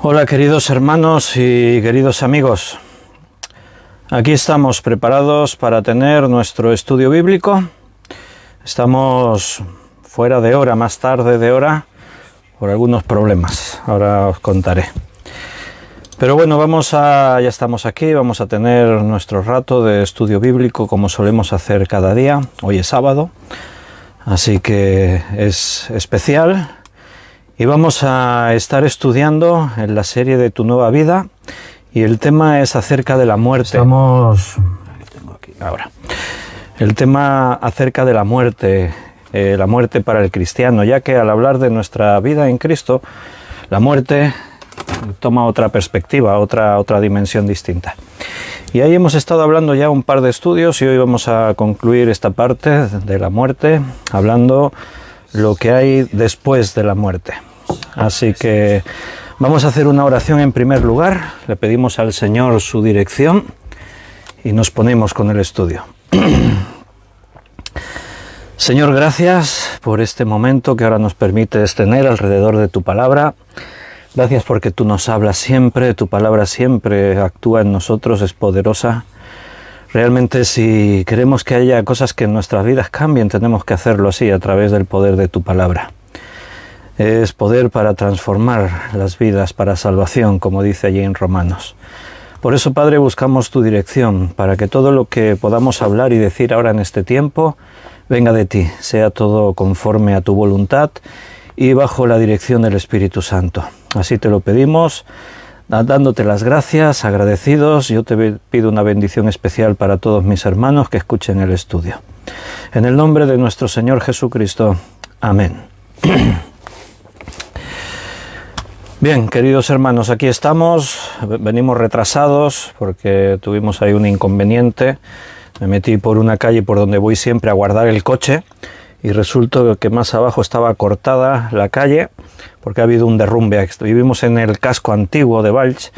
Hola queridos hermanos y queridos amigos, aquí estamos preparados para tener nuestro estudio bíblico. Estamos fuera de hora, más tarde de hora, por algunos problemas, ahora os contaré. Pero bueno, ya estamos aquí, vamos a tener nuestro rato de estudio bíblico como solemos hacer cada día. Hoy es sábado, así que es especial. Y vamos a estar estudiando en la serie de Tu Nueva Vida y el tema es acerca de la muerte. El tema acerca de la muerte para el cristiano, ya que al hablar de nuestra vida en Cristo, la muerte toma otra perspectiva, otra dimensión distinta. Y ahí hemos estado hablando ya un par de estudios y hoy vamos a concluir esta parte de la muerte, hablando lo que hay después de la muerte. Así que vamos a hacer una oración en primer lugar, le pedimos al Señor su dirección y nos ponemos con el estudio. Señor, gracias por este momento que ahora nos permites tener alrededor de tu palabra. Gracias porque tú nos hablas siempre, tu palabra siempre actúa en nosotros, es poderosa. Realmente si queremos que haya cosas que en nuestras vidas cambien, tenemos que hacerlo así, a través del poder de tu palabra. Es poder para transformar las vidas, para salvación, como dice allí en Romanos. Por eso, Padre, buscamos tu dirección, para que todo lo que podamos hablar y decir ahora en este tiempo, venga de ti, sea todo conforme a tu voluntad y bajo la dirección del Espíritu Santo. Así te lo pedimos, dándote las gracias, agradecidos. Yo te pido una bendición especial para todos mis hermanos que escuchen el estudio. En el nombre de nuestro Señor Jesucristo. Amén. Bien, queridos hermanos, aquí estamos. Venimos retrasados porque tuvimos ahí un inconveniente. Me metí por una calle por donde voy siempre a guardar el coche y resultó que más abajo estaba cortada la calle porque ha habido un derrumbe. Vivimos en el casco antiguo de Valls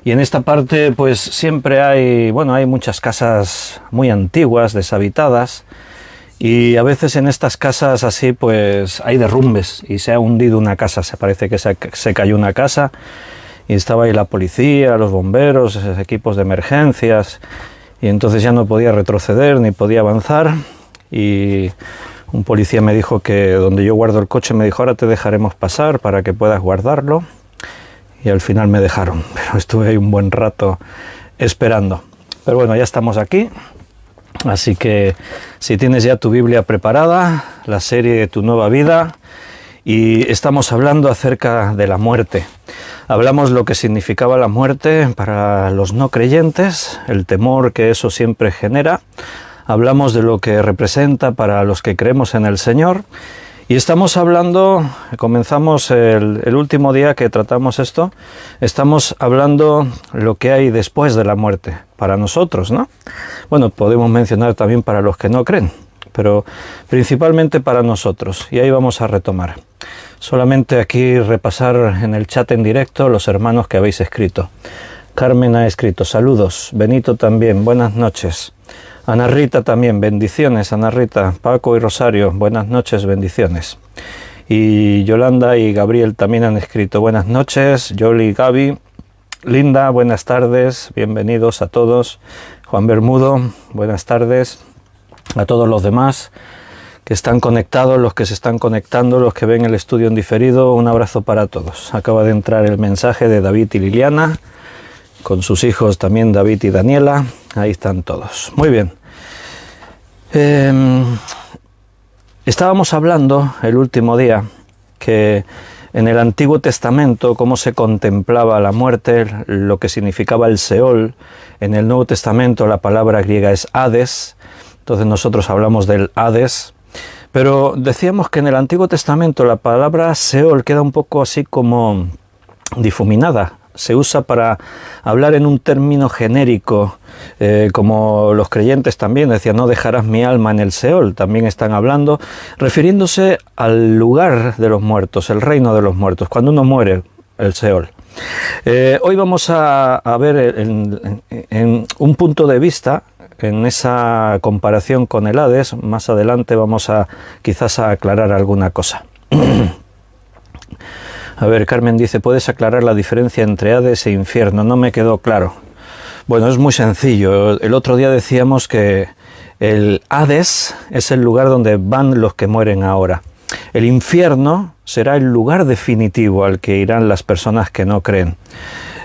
y en esta parte pues siempre hay muchas casas muy antiguas, deshabitadas, y a veces en estas casas así pues hay derrumbes y se ha hundido una casa, se parece que se cayó una casa y estaba ahí la policía, los bomberos, equipos de emergencias, y entonces ya no podía retroceder ni podía avanzar. Y un policía me dijo que donde yo guardo el coche, me dijo, ahora te dejaremos pasar para que puedas guardarlo. Y al final me dejaron, pero estuve ahí un buen rato esperando. Pero bueno, ya estamos aquí. Así que si tienes ya tu Biblia preparada, la serie de Tu Nueva Vida, y estamos hablando acerca de la muerte. Hablamos lo que significaba la muerte para los no creyentes, el temor que eso siempre genera. Hablamos de lo que representa para los que creemos en el Señor. Y estamos hablando, comenzamos el último día que tratamos esto, estamos hablando lo que hay después de la muerte, para nosotros, ¿no? Bueno, podemos mencionar también para los que no creen, pero principalmente para nosotros. Y ahí vamos a retomar. Solamente aquí repasar en el chat en directo los hermanos que habéis escrito. Carmen ha escrito, saludos. Benito también, buenas noches. Ana Rita también, bendiciones, Ana Rita. Paco y Rosario, buenas noches, bendiciones. Y Yolanda y Gabriel también han escrito, buenas noches. Yoli y Gaby. Linda, buenas tardes, bienvenidos a todos. Juan Bermudo, buenas tardes. A todos los demás que están conectados, los que se están conectando, los que ven el estudio en diferido, un abrazo para todos. Acaba de entrar el mensaje de David y Liliana, con sus hijos también David y Daniela, ahí están todos. Muy bien. Estábamos hablando el último día que en el Antiguo Testamento cómo se contemplaba la muerte, lo que significaba el Seol. En el Nuevo Testamento la palabra griega es Hades, entonces nosotros hablamos del Hades. Pero decíamos que en el Antiguo Testamento la palabra Seol queda un poco así como difuminada. Se usa para hablar en un término genérico, como los creyentes también decían, no dejarás mi alma en el Seol. También están hablando, refiriéndose al lugar de los muertos, el reino de los muertos, cuando uno muere, el Seol. Hoy vamos a ver en un punto de vista, en esa comparación con el Hades. Más adelante vamos quizás a aclarar alguna cosa. A ver, Carmen dice, ¿puedes aclarar la diferencia entre Hades e infierno? No me quedó claro. Bueno, es muy sencillo. El otro día decíamos que el Hades es el lugar donde van los que mueren ahora. El infierno será el lugar definitivo al que irán las personas que no creen.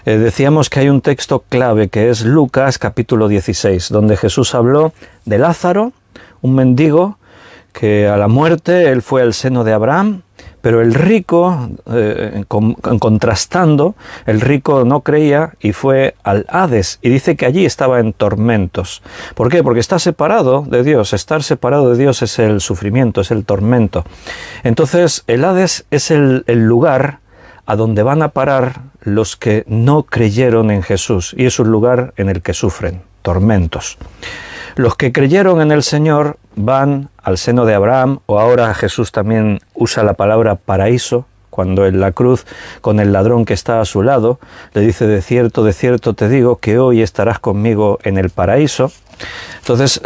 Decíamos que hay un texto clave que es Lucas capítulo 16, donde Jesús habló de Lázaro, un mendigo que a la muerte él fue al seno de Abraham, pero el rico, contrastando, el rico no creía y fue al Hades, y dice que allí estaba en tormentos. ¿Por qué? Porque está separado de Dios. Estar separado de Dios es el sufrimiento, es el tormento. Entonces el Hades es el lugar a donde van a parar los que no creyeron en Jesús, y es un lugar en el que sufren tormentos. Los que creyeron en el Señor van al seno de Abraham, o ahora Jesús también usa la palabra paraíso, cuando en la cruz con el ladrón que está a su lado le dice de cierto te digo que hoy estarás conmigo en el paraíso. Entonces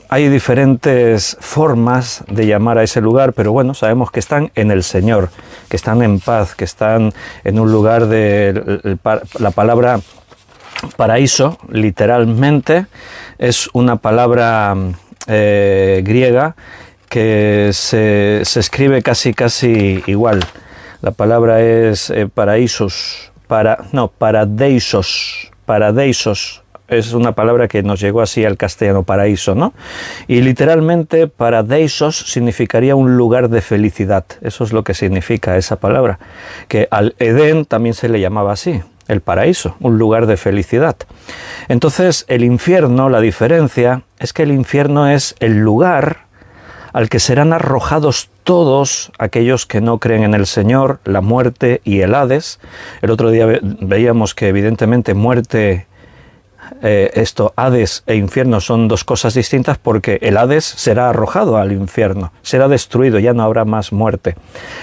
hay diferentes formas de llamar a ese lugar, pero bueno, sabemos que están en el Señor, que están en paz, que están en un lugar de la palabra paraíso, literalmente, es una palabra griega que se escribe casi igual. La palabra es paradeisos. Paradeisos. Es una palabra que nos llegó así al castellano, paraíso, ¿no? Y literalmente paradeisos significaría un lugar de felicidad. Eso es lo que significa esa palabra. Que al Edén también se le llamaba así, el paraíso, un lugar de felicidad. Entonces el infierno, la diferencia es que el infierno es el lugar al que serán arrojados todos aquellos que no creen en el Señor, la muerte y el Hades. El otro día veíamos que evidentemente muerte, Hades e infierno son dos cosas distintas, porque el Hades será arrojado al infierno, será destruido, ya no habrá más muerte.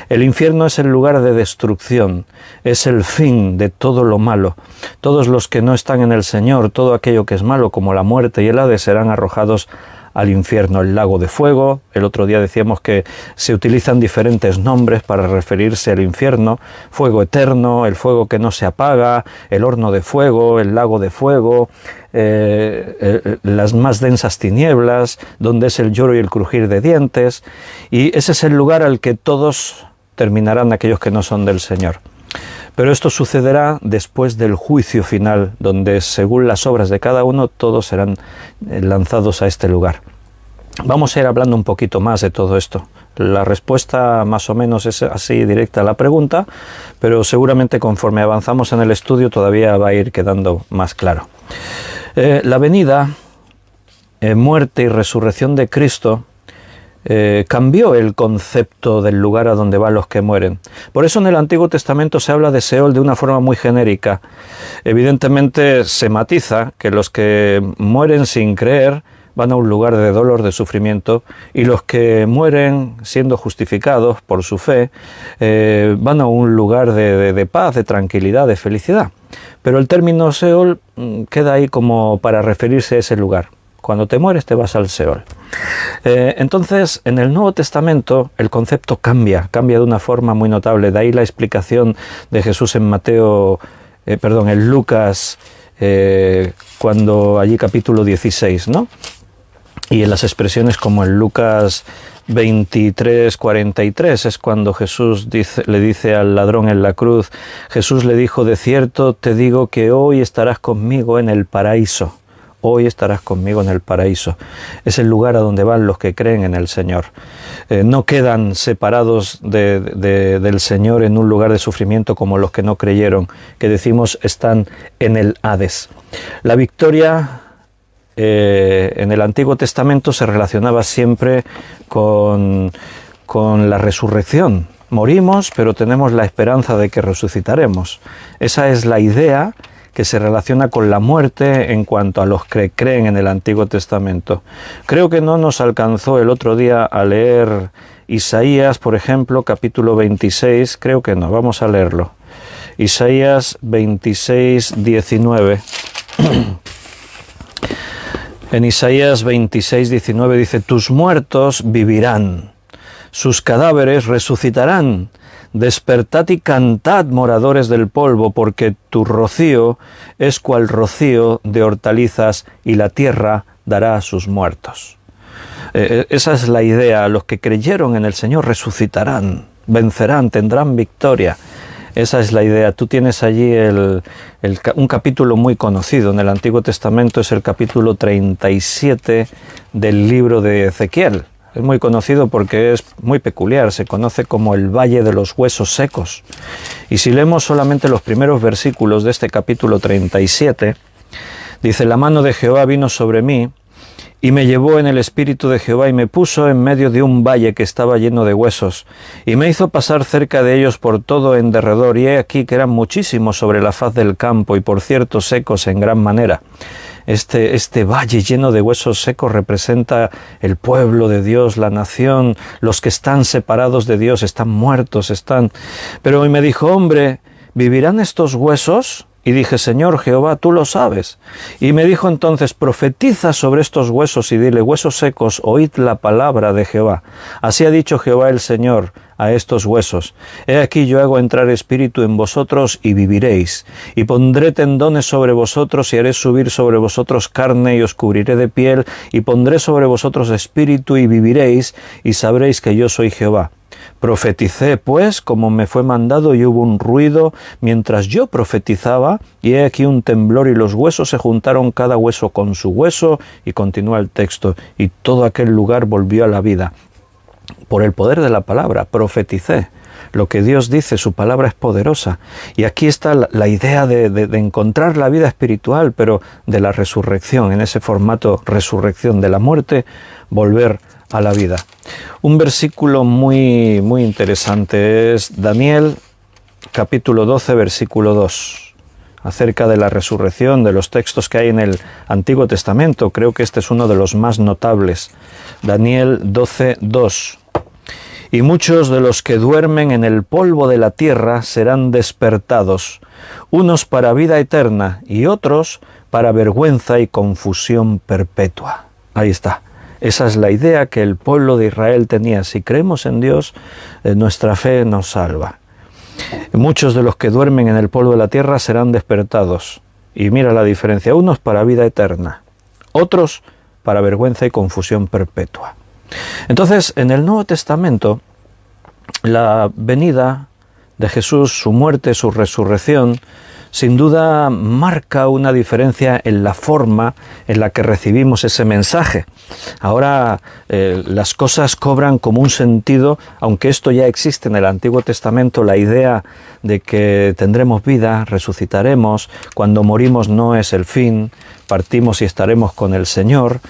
El infierno es el lugar de destrucción, es el fin de todo lo malo. Todos los que no están en el Señor, todo aquello que es malo, como la muerte y el Hades, serán arrojados al infierno. El lago de fuego, el otro día decíamos que se utilizan diferentes nombres para referirse al infierno: fuego eterno, el fuego que no se apaga, el horno de fuego, el lago de fuego, las más densas tinieblas, donde es el lloro y el crujir de dientes, y ese es el lugar al que todos terminarán aquellos que no son del Señor. Pero esto sucederá después del juicio final, donde según las obras de cada uno todos serán lanzados a este lugar. Vamos a ir hablando un poquito más de todo esto. La respuesta más o menos es así directa a la pregunta, pero seguramente conforme avanzamos en el estudio todavía va a ir quedando más claro. La venida, muerte y resurrección de Cristo cambió el concepto del lugar a donde van los que mueren. Por eso en el Antiguo Testamento se habla de Seol de una forma muy genérica. Evidentemente se matiza que los que mueren sin creer van a un lugar de dolor, de sufrimiento, y los que mueren siendo justificados por su fe van a un lugar de paz, de tranquilidad, de felicidad. Pero el término Seol queda ahí como para referirse a ese lugar. Cuando te mueres te vas al Seol. Entonces, en el Nuevo Testamento el concepto cambia de una forma muy notable. De ahí la explicación de Jesús en en Lucas, cuando allí capítulo 16, ¿no? Y en las expresiones como en Lucas 23:43 es cuando Jesús le dice al ladrón en la cruz, Jesús le dijo: de cierto te digo que hoy estarás conmigo en el paraíso. Hoy estarás conmigo en el paraíso. Es el lugar a donde van los que creen en el Señor. No quedan separados del Señor en un lugar de sufrimiento como los que no creyeron, que decimos están en el Hades. La victoria en el Antiguo Testamento se relacionaba siempre con la resurrección. Morimos, pero tenemos la esperanza de que resucitaremos. Esa es la idea que se relaciona con la muerte en cuanto a los que creen en el Antiguo Testamento. Creo que no nos alcanzó el otro día a leer Isaías, por ejemplo, capítulo 26, creo que no, vamos a leerlo. Isaías 26:19. En Isaías 26:19 dice: tus muertos vivirán, sus cadáveres resucitarán. Despertad y cantad, moradores del polvo, porque tu rocío es cual rocío de hortalizas, y la tierra dará a sus muertos. Esa es la idea. Los que creyeron en el Señor resucitarán, vencerán, tendrán victoria. Esa es la idea. Tú tienes allí un capítulo muy conocido en el Antiguo Testamento, es el capítulo 37 del libro de Ezequiel. Es muy conocido porque es muy peculiar, se conoce como el Valle de los Huesos Secos. Y si leemos solamente los primeros versículos de este capítulo 37, dice: la mano de Jehová vino sobre mí, y me llevó en el espíritu de Jehová, y me puso en medio de un valle que estaba lleno de huesos, y me hizo pasar cerca de ellos por todo en derredor, y he aquí que eran muchísimos sobre la faz del campo, y por cierto secos en gran manera. Este valle lleno de huesos secos representa el pueblo de Dios, la nación, los que están separados de Dios, están muertos, Pero hoy me dijo: hombre, ¿vivirán estos huesos? Y dije: Señor Jehová, tú lo sabes. Y me dijo entonces: profetiza sobre estos huesos y dile: huesos secos, oíd la palabra de Jehová. Así ha dicho Jehová el Señor a estos huesos: he aquí yo hago entrar espíritu en vosotros y viviréis, y pondré tendones sobre vosotros y haré subir sobre vosotros carne y os cubriré de piel, y pondré sobre vosotros espíritu y viviréis, y sabréis que yo soy Jehová. Profeticé pues como me fue mandado, y hubo un ruido mientras yo profetizaba, y he aquí un temblor, y los huesos se juntaron cada hueso con su hueso, y continúa el texto, y todo aquel lugar volvió a la vida. Por el poder de la palabra, profeticé. Lo que Dios dice, su palabra es poderosa. Y aquí está la idea de encontrar la vida espiritual, pero de la resurrección, en ese formato resurrección de la muerte, volver a la vida. Un versículo muy, muy interesante es Daniel, capítulo 12, versículo 2. Acerca de la resurrección, de los textos que hay en el Antiguo Testamento, creo que este es uno de los más notables. Daniel 12, 2. Y muchos de los que duermen en el polvo de la tierra serán despertados, unos para vida eterna y otros para vergüenza y confusión perpetua. Ahí está. Esa es la idea que el pueblo de Israel tenía. Si creemos en Dios, nuestra fe nos salva. Muchos de los que duermen en el polvo de la tierra serán despertados. Y mira la diferencia. Unos para vida eterna, otros para vergüenza y confusión perpetua. Entonces, en el Nuevo Testamento, la venida de Jesús, su muerte, su resurrección, sin duda marca una diferencia en la forma en la que recibimos ese mensaje. Ahora las cosas cobran como un sentido, aunque esto ya existe en el Antiguo Testamento, la idea de que tendremos vida, resucitaremos, cuando morimos no es el fin, partimos y estaremos con el Señor,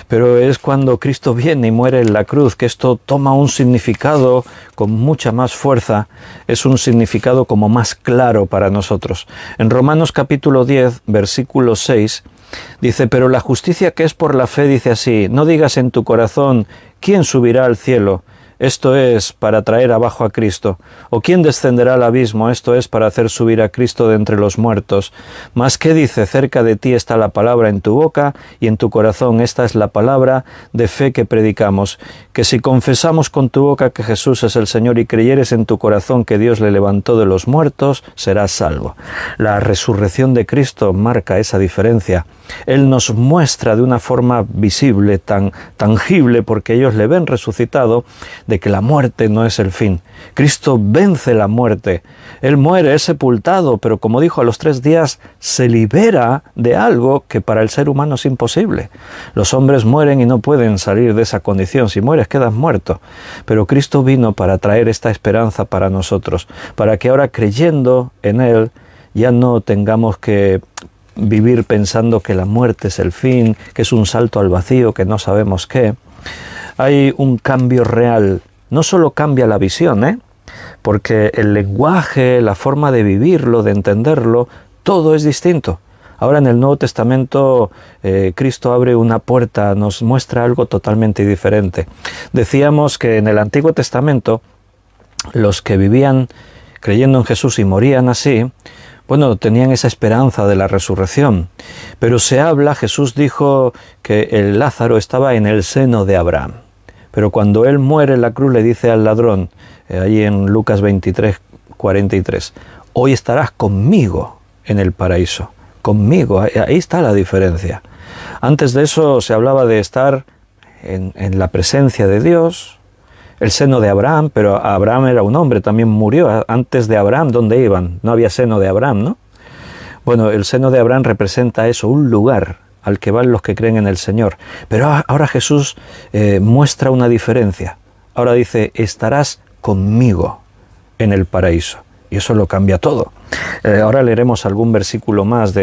pero es cuando Cristo viene y muere en la cruz que esto toma un significado con mucha más fuerza, es un significado como más claro para nosotros. En Romanos capítulo 10, versículo 6, dice: pero la justicia que es por la fe dice así: no digas en tu corazón, ¿quién subirá al cielo? Esto es para traer abajo a Cristo. ¿O quién descenderá al abismo? Esto es para hacer subir a Cristo de entre los muertos. Mas ¿qué dice? Cerca de ti está la palabra en tu boca y en tu corazón. Esta es la palabra de fe que predicamos. Que si confesamos con tu boca que Jesús es el Señor y creyeres en tu corazón que Dios le levantó de los muertos, serás salvo. La resurrección de Cristo marca esa diferencia. Él nos muestra de una forma visible, tan tangible, porque ellos le ven resucitado, de que la muerte no es el fin. Cristo vence la muerte. Él muere, es sepultado, pero como dijo, a los 3 días se libera de algo que para el ser humano es imposible. Los hombres mueren y no pueden salir de esa condición. Si mueres, quedas muerto. Pero Cristo vino para traer esta esperanza para nosotros, para que ahora, creyendo en Él, ya no tengamos que vivir pensando que la muerte es el fin, que es un salto al vacío, que no sabemos qué. Hay un cambio real. No solo cambia la visión, porque el lenguaje, la forma de vivirlo, de entenderlo, todo es distinto. Ahora en el Nuevo Testamento Cristo abre una puerta, nos muestra algo totalmente diferente. Decíamos que en el Antiguo Testamento los que vivían creyendo en Jesús y morían así, bueno, tenían esa esperanza de la resurrección. Pero Jesús dijo que el Lázaro estaba en el seno de Abraham. Pero cuando él muere en la cruz le dice al ladrón, ahí en Lucas 23, 43. Hoy estarás conmigo en el paraíso. Conmigo, ahí está la diferencia. Antes de eso se hablaba de estar en la presencia de Dios, el seno de Abraham, pero Abraham era un hombre, también murió. Antes de Abraham, ¿dónde iban? No había seno de Abraham, ¿no? Bueno, el seno de Abraham representa eso, un lugar al que van los que creen en el Señor. Pero ahora Jesús muestra una diferencia. Ahora dice, estarás conmigo en el paraíso. Y eso lo cambia todo. Ahora leeremos algún versículo más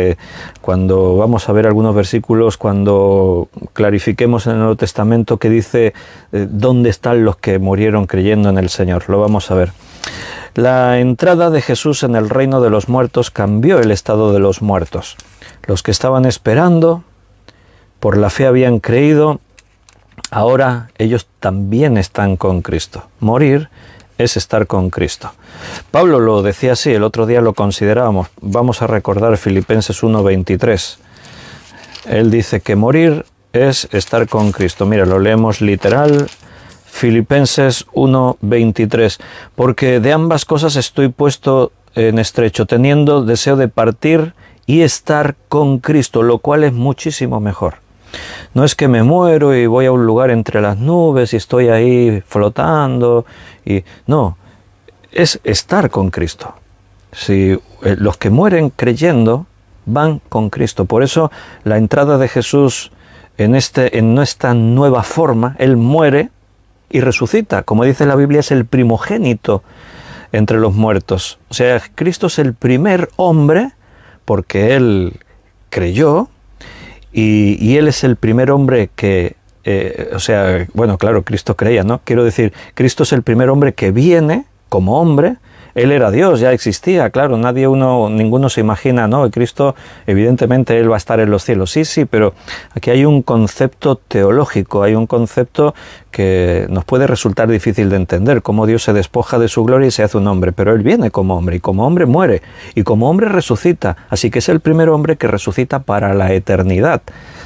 cuando vamos a ver algunos versículos cuando clarifiquemos en el Nuevo Testamento que dice dónde están los que murieron creyendo en el Señor. Lo vamos a ver. La entrada de Jesús en el reino de los muertos cambió el estado de los muertos. Los que estaban esperando, por la fe habían creído, ahora ellos también están con Cristo. Morir es estar con Cristo. Pablo lo decía así, el otro día lo considerábamos. Vamos a recordar Filipenses 1:23. Él dice que morir es estar con Cristo. Mira, lo leemos literal. Filipenses 1:23. Porque de ambas cosas estoy puesto en estrecho, teniendo deseo de partir y estar con Cristo, lo cual es muchísimo mejor. No es que me muero y voy a un lugar entre las nubes y estoy ahí flotando. No, es estar con Cristo. Si los que mueren creyendo van con Cristo. Por eso la entrada de Jesús en esta nueva forma, Él muere y resucita. Como dice la Biblia, es el primogénito entre los muertos. O sea, Cristo es el primer hombre porque Él creyó. Y Él es el primer hombre que, bueno, claro, Cristo creía, ¿no? Quiero decir, Cristo es el primer hombre que viene como hombre. Él era Dios, ya existía, claro, ninguno se imagina, ¿no? Cristo, evidentemente, Él va a estar en los cielos. Sí, pero aquí hay un concepto teológico, hay un concepto que nos puede resultar difícil de entender, cómo Dios se despoja de su gloria y se hace un hombre, pero Él viene como hombre, y como hombre muere, y como hombre resucita, así que es el primer hombre que resucita para la eternidad.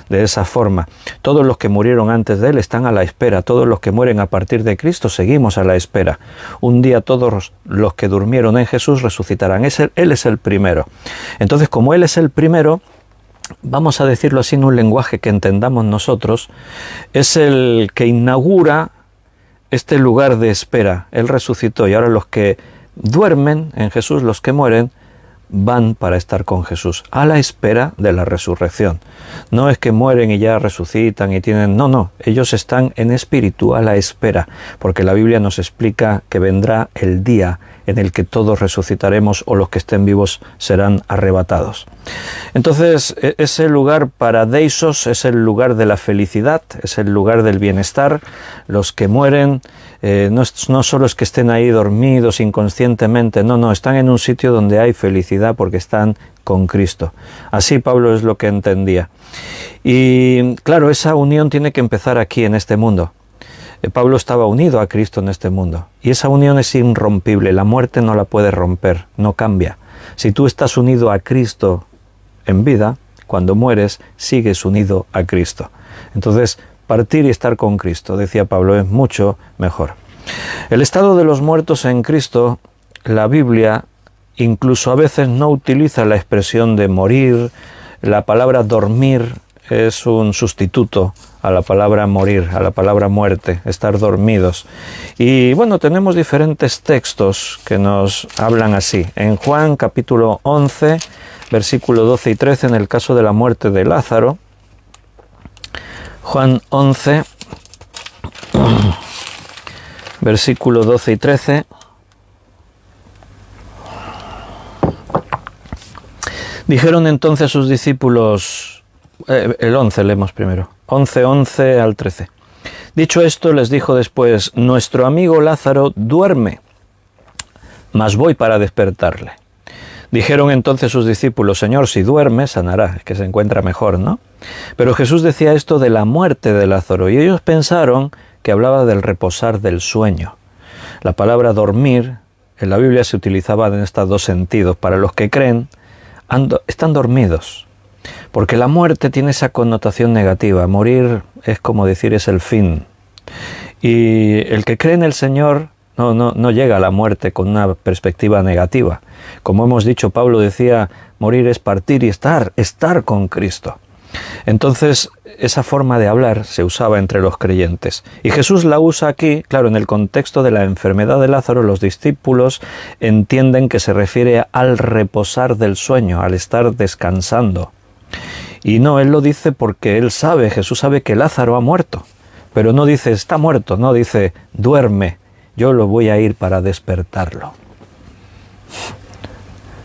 De esa forma, todos los que murieron antes de Él están a la espera, todos los que mueren a partir de Cristo seguimos a la espera. Un día todos los que durmieron en Jesús resucitarán. Él es el primero. Entonces, como Él es el primero, vamos a decirlo así en un lenguaje que entendamos nosotros, es el que inaugura este lugar de espera. Él resucitó y ahora los que duermen en Jesús, los que mueren, van para estar con Jesús, a la espera de la resurrección. No es que mueren y ya resucitan y tienen... No, ellos están en espíritu a la espera, porque la Biblia nos explica que vendrá el día en el que todos resucitaremos o los que estén vivos serán arrebatados. Entonces, ese lugar paradeisos es el lugar de la felicidad, es el lugar del bienestar. Los que mueren no solo es que estén ahí dormidos inconscientemente, no, están en un sitio donde hay felicidad porque están con Cristo. Así Pablo es lo que entendía. Y claro, esa unión tiene que empezar aquí en este mundo. Pablo estaba unido a Cristo en este mundo y esa unión es irrompible, la muerte no la puede romper, no cambia. Si tú estás unido a Cristo en vida, cuando mueres sigues unido a Cristo. Entonces, partir y estar con Cristo, decía Pablo, es mucho mejor. El estado de los muertos en Cristo, la Biblia incluso a veces no utiliza la expresión de morir. La palabra dormir es un sustituto a la palabra morir, a la palabra muerte, estar dormidos. Y bueno, tenemos diferentes textos que nos hablan así. En Juan capítulo 11, versículo 12 y 13, en el caso de la muerte de Lázaro, Juan 11, versículo 12 y 13. Dijeron entonces sus discípulos, el 11 leemos primero, 11 al 13. Dicho esto, les dijo después, nuestro amigo Lázaro duerme, mas voy para despertarle. Dijeron entonces sus discípulos, Señor, si duerme, sanará, es que se encuentra mejor, ¿no? Pero Jesús decía esto de la muerte de Lázaro, y ellos pensaron que hablaba del reposar del sueño. La palabra dormir en la Biblia se utilizaba en estos dos sentidos. Para los que creen, están dormidos, porque la muerte tiene esa connotación negativa. Morir es como decir es el fin. Y el que cree en el Señor no llega a la muerte con una perspectiva negativa. Como hemos dicho, Pablo decía, morir es partir y estar con Cristo. Entonces, esa forma de hablar se usaba entre los creyentes. Y Jesús la usa aquí, claro, en el contexto de la enfermedad de Lázaro, los discípulos entienden que se refiere al reposar del sueño, al estar descansando. Y no, él lo dice porque él sabe, Jesús sabe que Lázaro ha muerto. Pero no dice, está muerto, no, dice, duerme, yo lo voy a ir para despertarlo.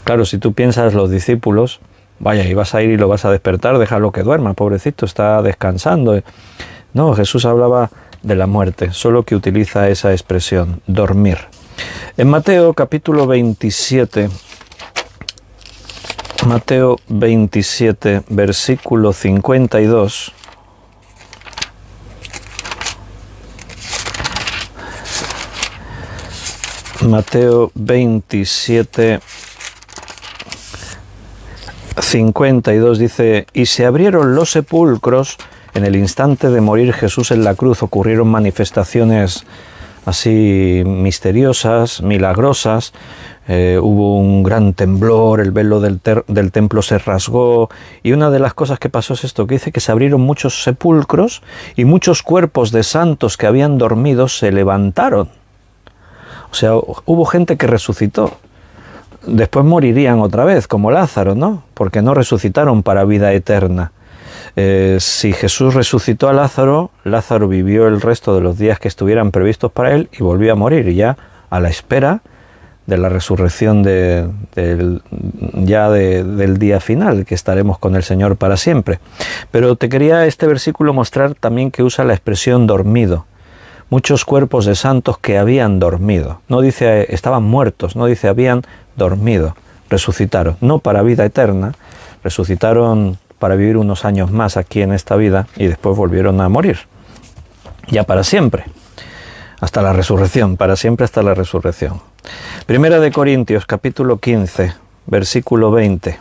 Claro, si tú piensas los discípulos, vaya, y vas a ir y lo vas a despertar, déjalo que duerma, pobrecito, está descansando. No, Jesús hablaba de la muerte, solo que utiliza esa expresión, dormir. En Mateo capítulo 27, versículo 52, Mateo 27, 52 dice, y se abrieron los sepulcros, en el instante de morir Jesús en la cruz ocurrieron manifestaciones así misteriosas, milagrosas, hubo un gran temblor, el velo del templo se rasgó, y una de las cosas que pasó es esto, que dice que se abrieron muchos sepulcros y muchos cuerpos de santos que habían dormido se levantaron. O sea, hubo gente que resucitó. Después morirían otra vez, como Lázaro, ¿no? Porque no resucitaron para vida eterna. Si Jesús resucitó a Lázaro, Lázaro vivió el resto de los días que estuvieran previstos para él y volvió a morir, y ya a la espera de la resurrección del día final, que estaremos con el Señor para siempre. Pero te quería este versículo mostrar también que usa la expresión dormido. Muchos cuerpos de santos que habían dormido. No dice estaban muertos, no dice habían dormido. Resucitaron, no para vida eterna, resucitaron para vivir unos años más aquí en esta vida y después volvieron a morir. Ya para siempre, hasta la resurrección, para siempre hasta la resurrección. Primera de Corintios, capítulo 15, versículo 20.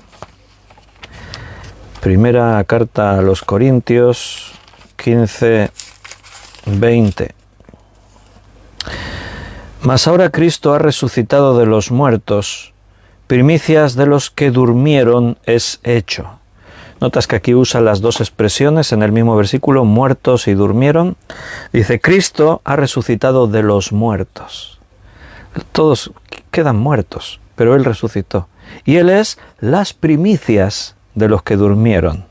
Primera carta a los Corintios, 15, 20. Mas ahora Cristo ha resucitado de los muertos, primicias de los que durmieron es hecho. Notas que aquí usa las dos expresiones en el mismo versículo, muertos y durmieron. Dice, Cristo ha resucitado de los muertos. Todos quedan muertos, pero Él resucitó. Y Él es las primicias de los que durmieron.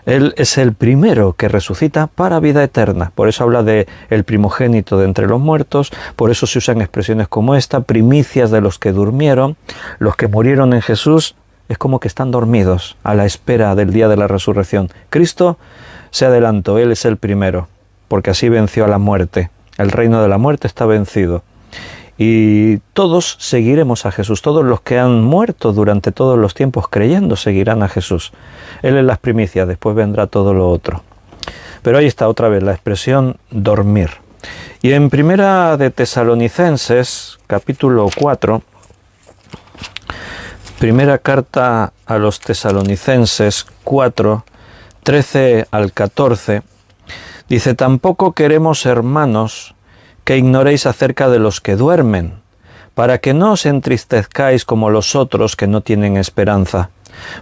Él es el primero que resucita para vida eterna. Por eso habla de el primogénito de entre los muertos. Por eso se usan expresiones como esta, primicias de los que durmieron. Los que murieron en Jesús es como que están dormidos a la espera del día de la resurrección. Cristo se adelantó, Él es el primero, porque así venció a la muerte. El reino de la muerte está vencido. Y todos seguiremos a Jesús. Todos los que han muerto durante todos los tiempos creyendo seguirán a Jesús. Él es las primicias, después vendrá todo lo otro. Pero ahí está otra vez la expresión dormir. Y en Primera de Tesalonicenses, capítulo 4, primera carta a los Tesalonicenses 4, 13 al 14, dice, tampoco queremos, hermanos, que ignoréis acerca de los que duermen, para que no os entristezcáis como los otros que no tienen esperanza.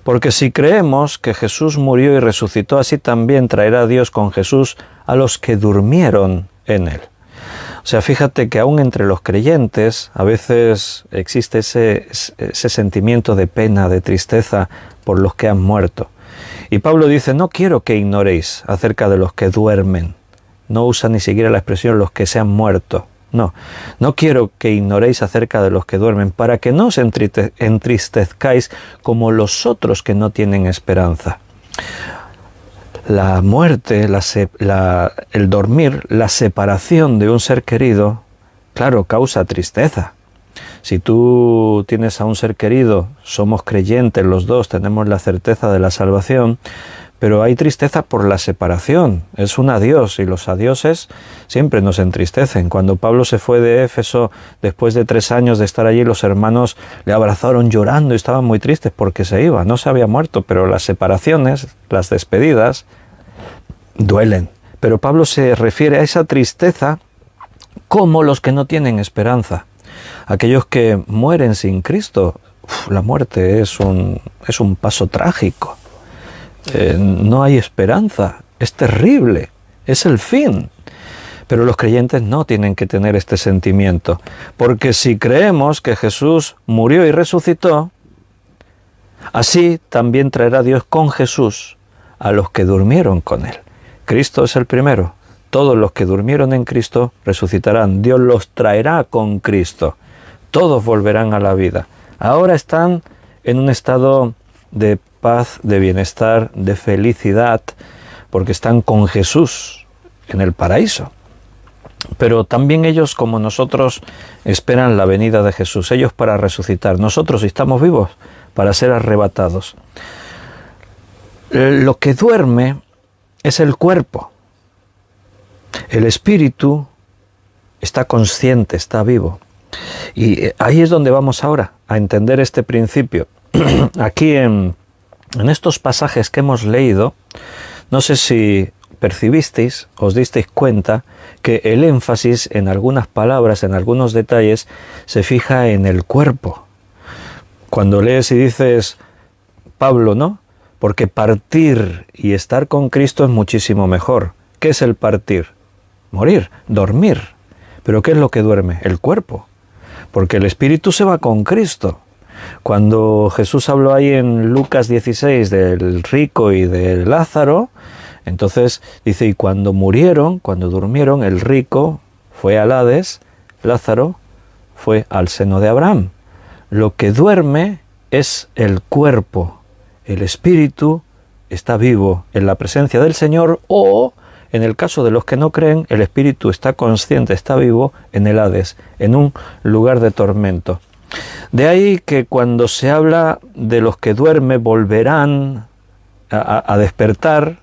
Porque si creemos que Jesús murió y resucitó, así también traerá Dios con Jesús a los que durmieron en Él. O sea, fíjate que aún entre los creyentes a veces existe ese sentimiento de pena, de tristeza por los que han muerto. Y Pablo dice, no quiero que ignoréis acerca de los que duermen. No usa ni siquiera la expresión los que se han muerto. No quiero que ignoréis acerca de los que duermen, para que no os entristezcáis como los otros que no tienen esperanza. La muerte, el dormir, la separación de un ser querido, claro, causa tristeza. Si tú tienes a un ser querido, somos creyentes los dos, tenemos la certeza de la salvación, pero hay tristeza por la separación, es un adiós y los adioses siempre nos entristecen. Cuando Pablo se fue de Éfeso, después de 3 años de estar allí, los hermanos le abrazaron llorando y estaban muy tristes porque se iba, no se había muerto, pero las separaciones, las despedidas, duelen. Pero Pablo se refiere a esa tristeza como los que no tienen esperanza. Aquellos que mueren sin Cristo, la muerte es un paso trágico. No hay esperanza, es terrible, es el fin. Pero los creyentes no tienen que tener este sentimiento, porque si creemos que Jesús murió y resucitó, así también traerá Dios con Jesús a los que durmieron con Él. Cristo es el primero. Todos los que durmieron en Cristo resucitarán. Dios los traerá con Cristo. Todos volverán a la vida. Ahora están en un estado de paz, de bienestar, de felicidad, porque están con Jesús en el paraíso. Pero también ellos, como nosotros, esperan la venida de Jesús. Ellos para resucitar. Nosotros, si estamos vivos, para ser arrebatados. Lo que duerme es el cuerpo. El espíritu está consciente, está vivo. Y ahí es donde vamos ahora a entender este principio. Aquí en estos pasajes que hemos leído, no sé si percibisteis, os disteis cuenta que el énfasis en algunas palabras, en algunos detalles, se fija en el cuerpo. Cuando lees y dices, Pablo, ¿no? Porque partir y estar con Cristo es muchísimo mejor. ¿Qué es el partir? Morir, dormir. ¿Pero qué es lo que duerme? El cuerpo. Porque el espíritu se va con Cristo. Cuando Jesús habló ahí en Lucas 16 del rico y de Lázaro, entonces dice, y cuando murieron, cuando durmieron, el rico fue al Hades, Lázaro fue al seno de Abraham. Lo que duerme es el cuerpo. El espíritu está vivo en la presencia del Señor, o en el caso de los que no creen, el espíritu está consciente, está vivo en el Hades, en un lugar de tormento. De ahí que cuando se habla de los que duermen volverán a despertar,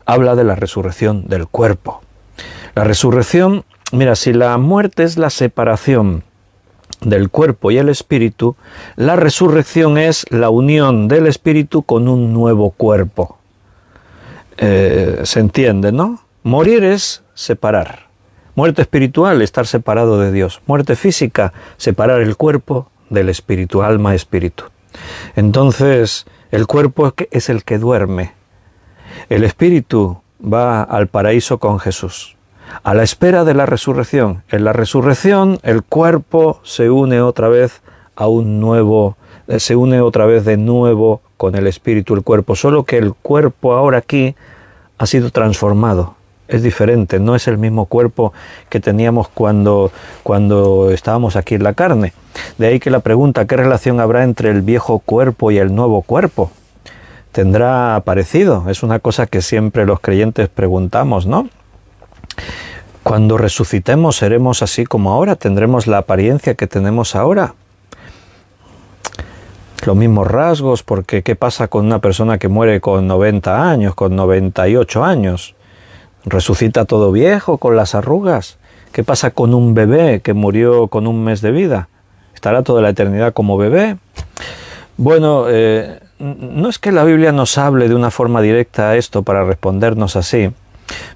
habla de la resurrección del cuerpo. La resurrección, mira, si la muerte es la separación del cuerpo y el espíritu, la resurrección es la unión del espíritu con un nuevo cuerpo. Se entiende, ¿no? Morir es separar. Muerte espiritual, estar separado de Dios. Muerte física, separar el cuerpo del espíritu, alma, espíritu. Entonces, el cuerpo es el que duerme. El espíritu va al paraíso con Jesús, a la espera de la resurrección. En la resurrección, el cuerpo se une otra vez a un nuevo, se une otra vez de nuevo con el espíritu, el cuerpo. Solo que el cuerpo ahora aquí ha sido transformado. Es diferente, no es el mismo cuerpo que teníamos cuando estábamos aquí en la carne. De ahí que la pregunta, ¿qué relación habrá entre el viejo cuerpo y el nuevo cuerpo? ¿Tendrá parecido? Es una cosa que siempre los creyentes preguntamos, ¿no? Cuando resucitemos, ¿seremos así como ahora? ¿Tendremos la apariencia que tenemos ahora? Los mismos rasgos, porque ¿qué pasa con una persona que muere con 90 años, con 98 años? ¿Resucita todo viejo, con las arrugas? ¿Qué pasa con un bebé que murió con un mes de vida? ¿Estará toda la eternidad como bebé? Bueno, no es que la Biblia nos hable de una forma directa a esto para respondernos así,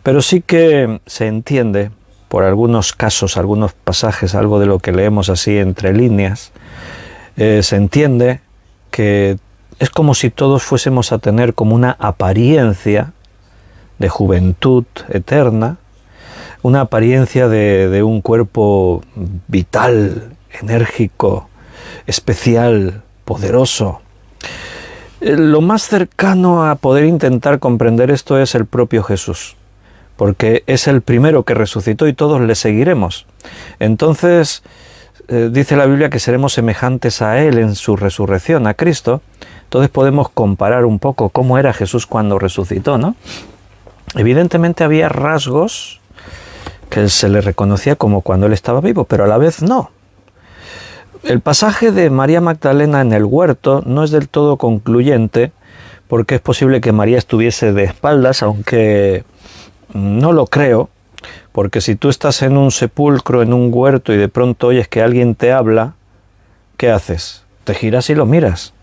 pero sí que se entiende, por algunos casos, algunos pasajes, algo de lo que leemos así entre líneas, se entiende que es como si todos fuésemos a tener como una apariencia de juventud eterna, una apariencia de un cuerpo vital, enérgico, especial, poderoso. Lo más cercano a poder intentar comprender esto es el propio Jesús, porque es el primero que resucitó y todos le seguiremos. Entonces, dice la Biblia que seremos semejantes a Él en su resurrección, a Cristo. Entonces podemos comparar un poco cómo era Jesús cuando resucitó, ¿no? Evidentemente había rasgos que se le reconocía como cuando Él estaba vivo, pero a la vez no. El pasaje de María Magdalena en el huerto no es del todo concluyente, porque es posible que María estuviese de espaldas, aunque no lo creo, porque si tú estás en un sepulcro, en un huerto, y de pronto oyes que alguien te habla, ¿qué haces? Te giras y lo miras.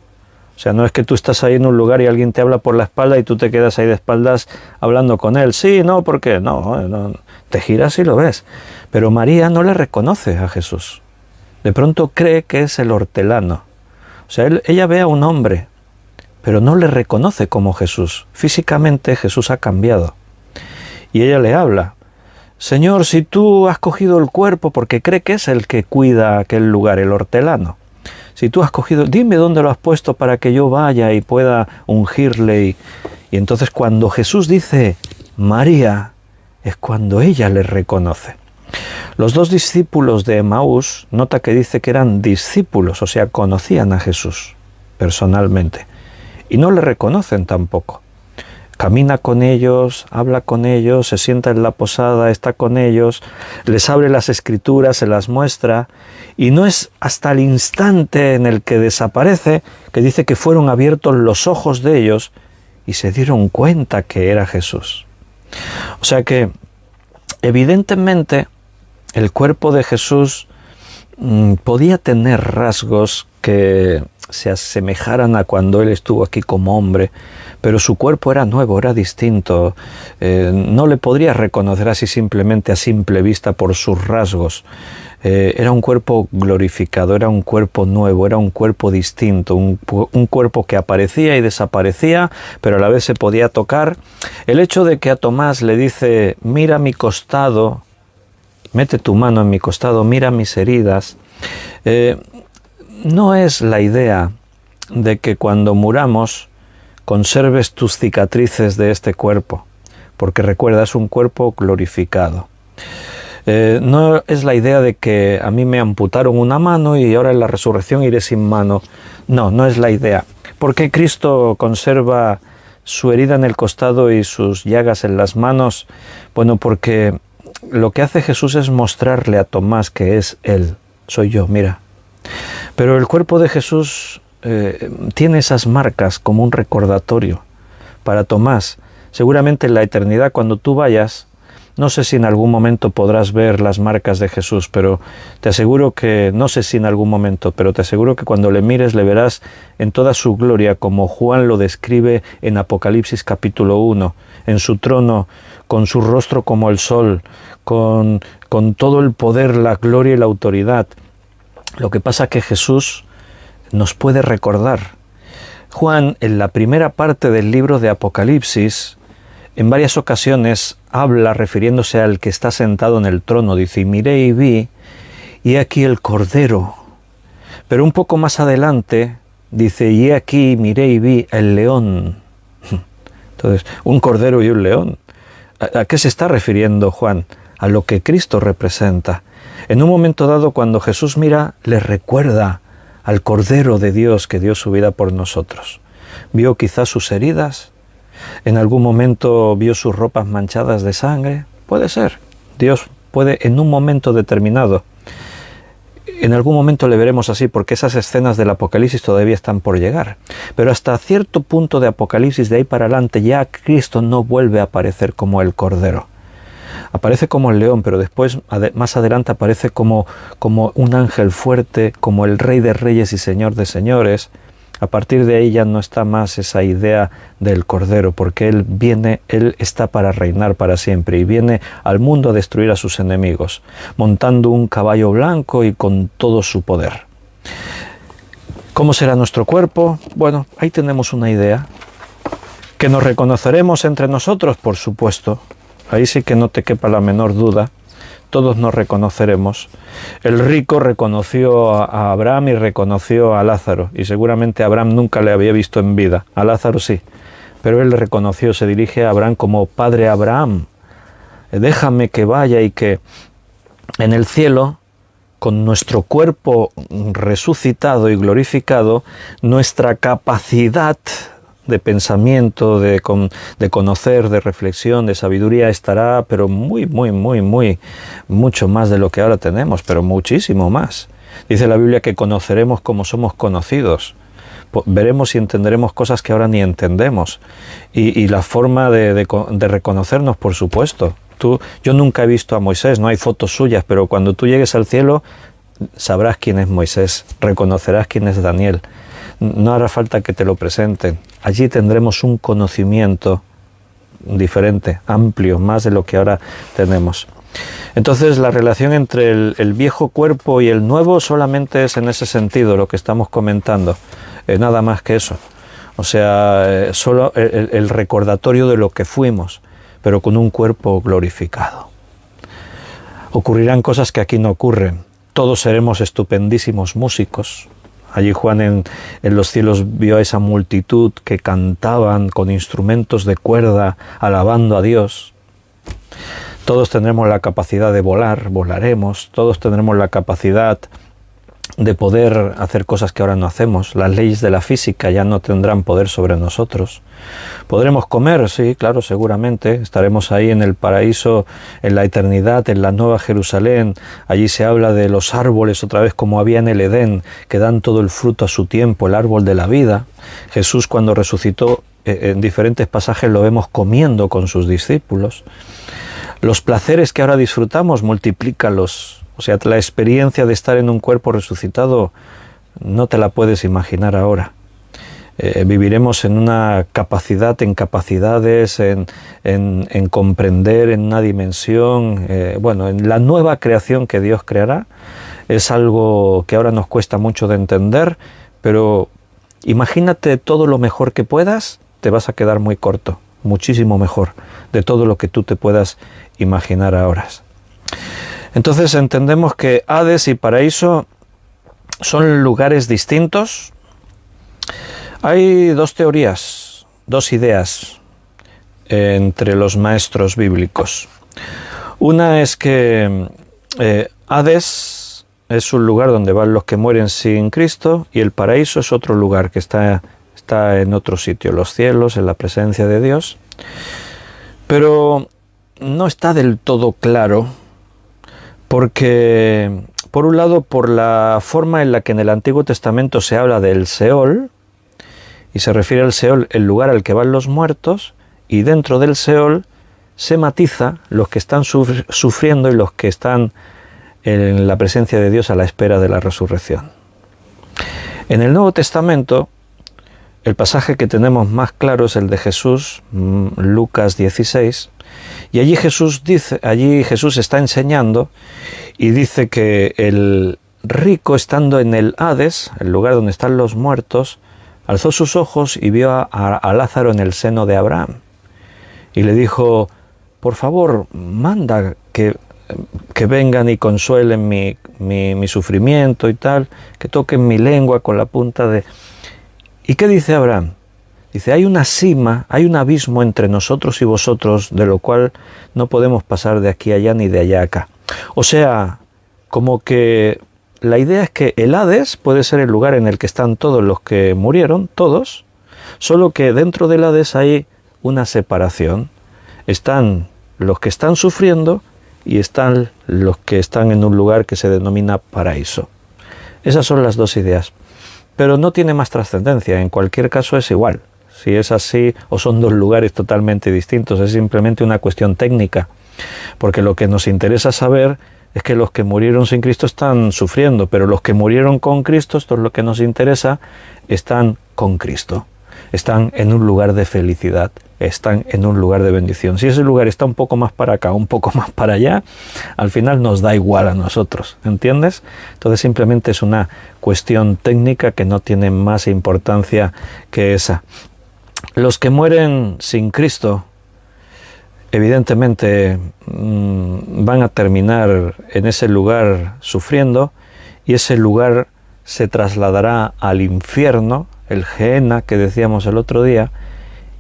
O sea, no es que tú estás ahí en un lugar y alguien te habla por la espalda y tú te quedas ahí de espaldas hablando con él. Sí, no, ¿por qué? No, te giras y lo ves. Pero María no le reconoce a Jesús. De pronto cree que es el hortelano. O sea, ella ve a un hombre, pero no le reconoce como Jesús. Físicamente Jesús ha cambiado. Y ella le habla. Señor, si tú has cogido el cuerpo, porque cree que es el que cuida aquel lugar, el hortelano. Si tú has cogido, dime dónde lo has puesto para que yo vaya y pueda ungirle. Y entonces cuando Jesús dice María, es cuando ella le reconoce. Los dos discípulos de Emaús, nota que dice que eran discípulos, o sea, conocían a Jesús personalmente. Y no le reconocen tampoco. Camina con ellos, habla con ellos, se sienta en la posada, está con ellos, les abre las escrituras, se las muestra, y no es hasta el instante en el que desaparece que dice que fueron abiertos los ojos de ellos y se dieron cuenta que era Jesús. O sea que, evidentemente, el cuerpo de Jesús podía tener rasgos que se asemejaran a cuando Él estuvo aquí como hombre, pero su cuerpo era nuevo, era distinto. No le podría reconocer así simplemente a simple vista por sus rasgos. Era un cuerpo glorificado, era un cuerpo nuevo, era un cuerpo distinto, un cuerpo que aparecía y desaparecía, pero a la vez se podía tocar. El hecho de que a Tomás le dice, mira mi costado, mete tu mano en mi costado, mira mis heridas, no es la idea de que cuando muramos conserves tus cicatrices de este cuerpo, porque recuerda, es un cuerpo glorificado. No es la idea de que a mí me amputaron una mano y ahora en la resurrección iré sin mano. No es la idea. ¿Por qué Cristo conserva su herida en el costado y sus llagas en las manos? Bueno, porque lo que hace Jesús es mostrarle a Tomás que es Él. Soy yo, mira. Pero el cuerpo de Jesús tiene esas marcas como un recordatorio. Para Tomás, seguramente en la eternidad, cuando tú vayas, no sé si en algún momento podrás ver las marcas de Jesús, pero te aseguro que, no sé si en algún momento, pero te aseguro que cuando le mires le verás en toda su gloria, como Juan lo describe en Apocalipsis capítulo 1, en su trono, con su rostro como el sol, con todo el poder, la gloria y la autoridad. Lo que pasa que Jesús nos puede recordar. Juan, en la primera parte del libro de Apocalipsis, en varias ocasiones habla refiriéndose al que está sentado en el trono. Dice, y miré y vi, y he aquí el Cordero. Pero un poco más adelante dice, y he aquí, miré y vi el león. Entonces, un cordero y un león. ¿A qué se está refiriendo Juan? A lo que Cristo representa. En un momento dado, cuando Jesús mira, le recuerda al Cordero de Dios que dio su vida por nosotros. Vio quizás sus heridas, en algún momento vio sus ropas manchadas de sangre. Puede ser. Dios puede en un momento determinado. En algún momento le veremos así, porque esas escenas del Apocalipsis todavía están por llegar. Pero hasta cierto punto de Apocalipsis, de ahí para adelante, ya Cristo no vuelve a aparecer como el Cordero. Aparece como el león, pero después, más adelante, aparece como un ángel fuerte, como el Rey de Reyes y Señor de Señores. A partir de ahí ya no está más esa idea del Cordero, porque Él está para reinar para siempre y viene al mundo a destruir a sus enemigos, montando un caballo blanco y con todo su poder. ¿Cómo será nuestro cuerpo? Bueno, ahí tenemos una idea. ¿Que nos reconoceremos entre nosotros? Por supuesto. Ahí sí que no te quepa la menor duda. Todos nos reconoceremos. El rico reconoció a Abraham y reconoció a Lázaro, y seguramente Abraham nunca le había visto en vida. A Lázaro sí, pero él le reconoció, se dirige a Abraham como Padre Abraham. Déjame que vaya y que en el cielo, con nuestro cuerpo resucitado y glorificado, nuestra capacidad de pensamiento, de conocer, de reflexión, de sabiduría estará, pero mucho más de lo que ahora tenemos, pero muchísimo más. Dice la Biblia que conoceremos como somos conocidos. Veremos y entenderemos cosas que ahora ni entendemos. Y la forma de reconocernos, por supuesto. Yo nunca he visto a Moisés, no hay fotos suyas, pero cuando tú llegues al cielo, sabrás quién es Moisés, reconocerás quién es Daniel. no hará falta que te lo presenten. Allí tendremos un conocimiento diferente, amplio, más de lo que ahora tenemos. Entonces la relación entre el viejo cuerpo y el nuevo solamente es en ese sentido lo que estamos comentando, nada más que eso. O sea, solo el recordatorio de lo que fuimos, pero con un cuerpo glorificado. Ocurrirán cosas que aquí no ocurren. Todos seremos estupendísimos músicos. Allí Juan en los cielos vio a esa multitud que cantaban con instrumentos de cuerda, alabando a Dios. Todos tendremos la capacidad de volar, volaremos. Todos tendremos la capacidad de poder hacer cosas que ahora no hacemos. Las leyes de la física ya no tendrán poder sobre nosotros. ¿Podremos comer? Sí, claro, seguramente. Estaremos ahí en el paraíso, en la eternidad, en la Nueva Jerusalén. Allí se habla de los árboles, otra vez como había en el Edén, que dan todo el fruto a su tiempo, el árbol de la vida. Jesús, cuando resucitó, en diferentes pasajes lo vemos comiendo con sus discípulos. Los placeres que ahora disfrutamos, multiplícalos. O sea, la experiencia de estar en un cuerpo resucitado no te la puedes imaginar ahora. Viviremos en una capacidad, en capacidades, en comprender, en una dimensión. Bueno, en la nueva creación que Dios creará es algo que ahora nos cuesta mucho de entender, pero imagínate todo lo mejor que puedas, te vas a quedar muy corto, muchísimo mejor de todo lo que tú te puedas imaginar ahora. Entonces entendemos que Hades y paraíso son lugares distintos. Hay dos teorías, dos ideas entre los maestros bíblicos. Una es que Hades es un lugar donde van los que mueren sin Cristo y el paraíso es otro lugar que está en otro sitio, los cielos, en la presencia de Dios. Pero no está del todo claro. Porque, por un lado, por la forma en la que en el Antiguo Testamento se habla del Seol, y se refiere al Seol, el lugar al que van los muertos, y dentro del Seol se matiza los que están sufriendo y los que están en la presencia de Dios a la espera de la resurrección. En el Nuevo Testamento, el pasaje que tenemos más claro es el de Jesús, Lucas 16, y allí Jesús está enseñando y dice que el rico, estando en el Hades, el lugar donde están los muertos, alzó sus ojos y vio a Lázaro en el seno de Abraham. Y le dijo, por favor, manda que vengan y consuelen mi sufrimiento y tal, que toquen mi lengua con la punta de... ¿Y qué dice Abraham? Dice, hay una sima, hay un abismo entre nosotros y vosotros, de lo cual no podemos pasar de aquí a allá ni de allá a acá. O sea, como que la idea es que el Hades puede ser el lugar en el que están todos los que murieron, todos, solo que dentro del Hades hay una separación. Están los que están sufriendo y están los que están en un lugar que se denomina paraíso. Esas son las dos ideas. Pero no tiene más trascendencia, en cualquier caso es igual. Si es así o son dos lugares totalmente distintos, es simplemente una cuestión técnica. Porque lo que nos interesa saber es que los que murieron sin Cristo están sufriendo, pero los que murieron con Cristo, esto es lo que nos interesa, están con Cristo. Están en un lugar de felicidad, están en un lugar de bendición. Si ese lugar está un poco más para acá, un poco más para allá, al final nos da igual a nosotros, ¿entiendes? Entonces simplemente es una cuestión técnica que no tiene más importancia que esa. Los que mueren sin Cristo, evidentemente van a terminar en ese lugar sufriendo, y ese lugar se trasladará al infierno, el Gehenna que decíamos el otro día,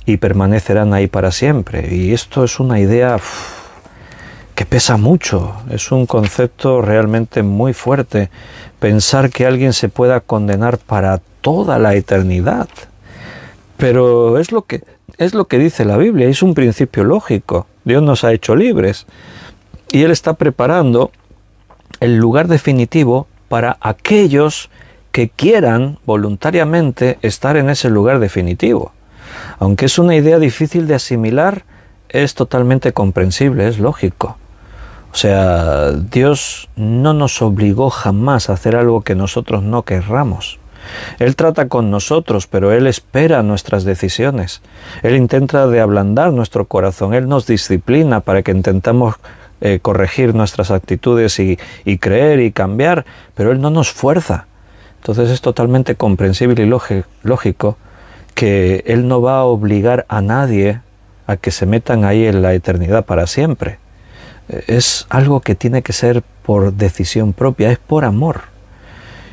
y permanecerán ahí para siempre. Y esto es una idea que pesa mucho, es un concepto realmente muy fuerte, pensar que alguien se pueda condenar para toda la eternidad. Pero es lo que dice la Biblia, es un principio lógico. Dios nos ha hecho libres y Él está preparando el lugar definitivo para aquellos que quieran voluntariamente estar en ese lugar definitivo. Aunque es una idea difícil de asimilar, es totalmente comprensible, es lógico. O sea, Dios no nos obligó jamás a hacer algo que nosotros no querramos. Él trata con nosotros, pero Él espera nuestras decisiones. Él intenta de ablandar nuestro corazón. Él nos disciplina para que intentemos corregir nuestras actitudes y creer y cambiar, pero Él no nos fuerza. Entonces es totalmente comprensible y lógico que Él no va a obligar a nadie a que se metan ahí en la eternidad para siempre. Es algo que tiene que ser por decisión propia, es por amor.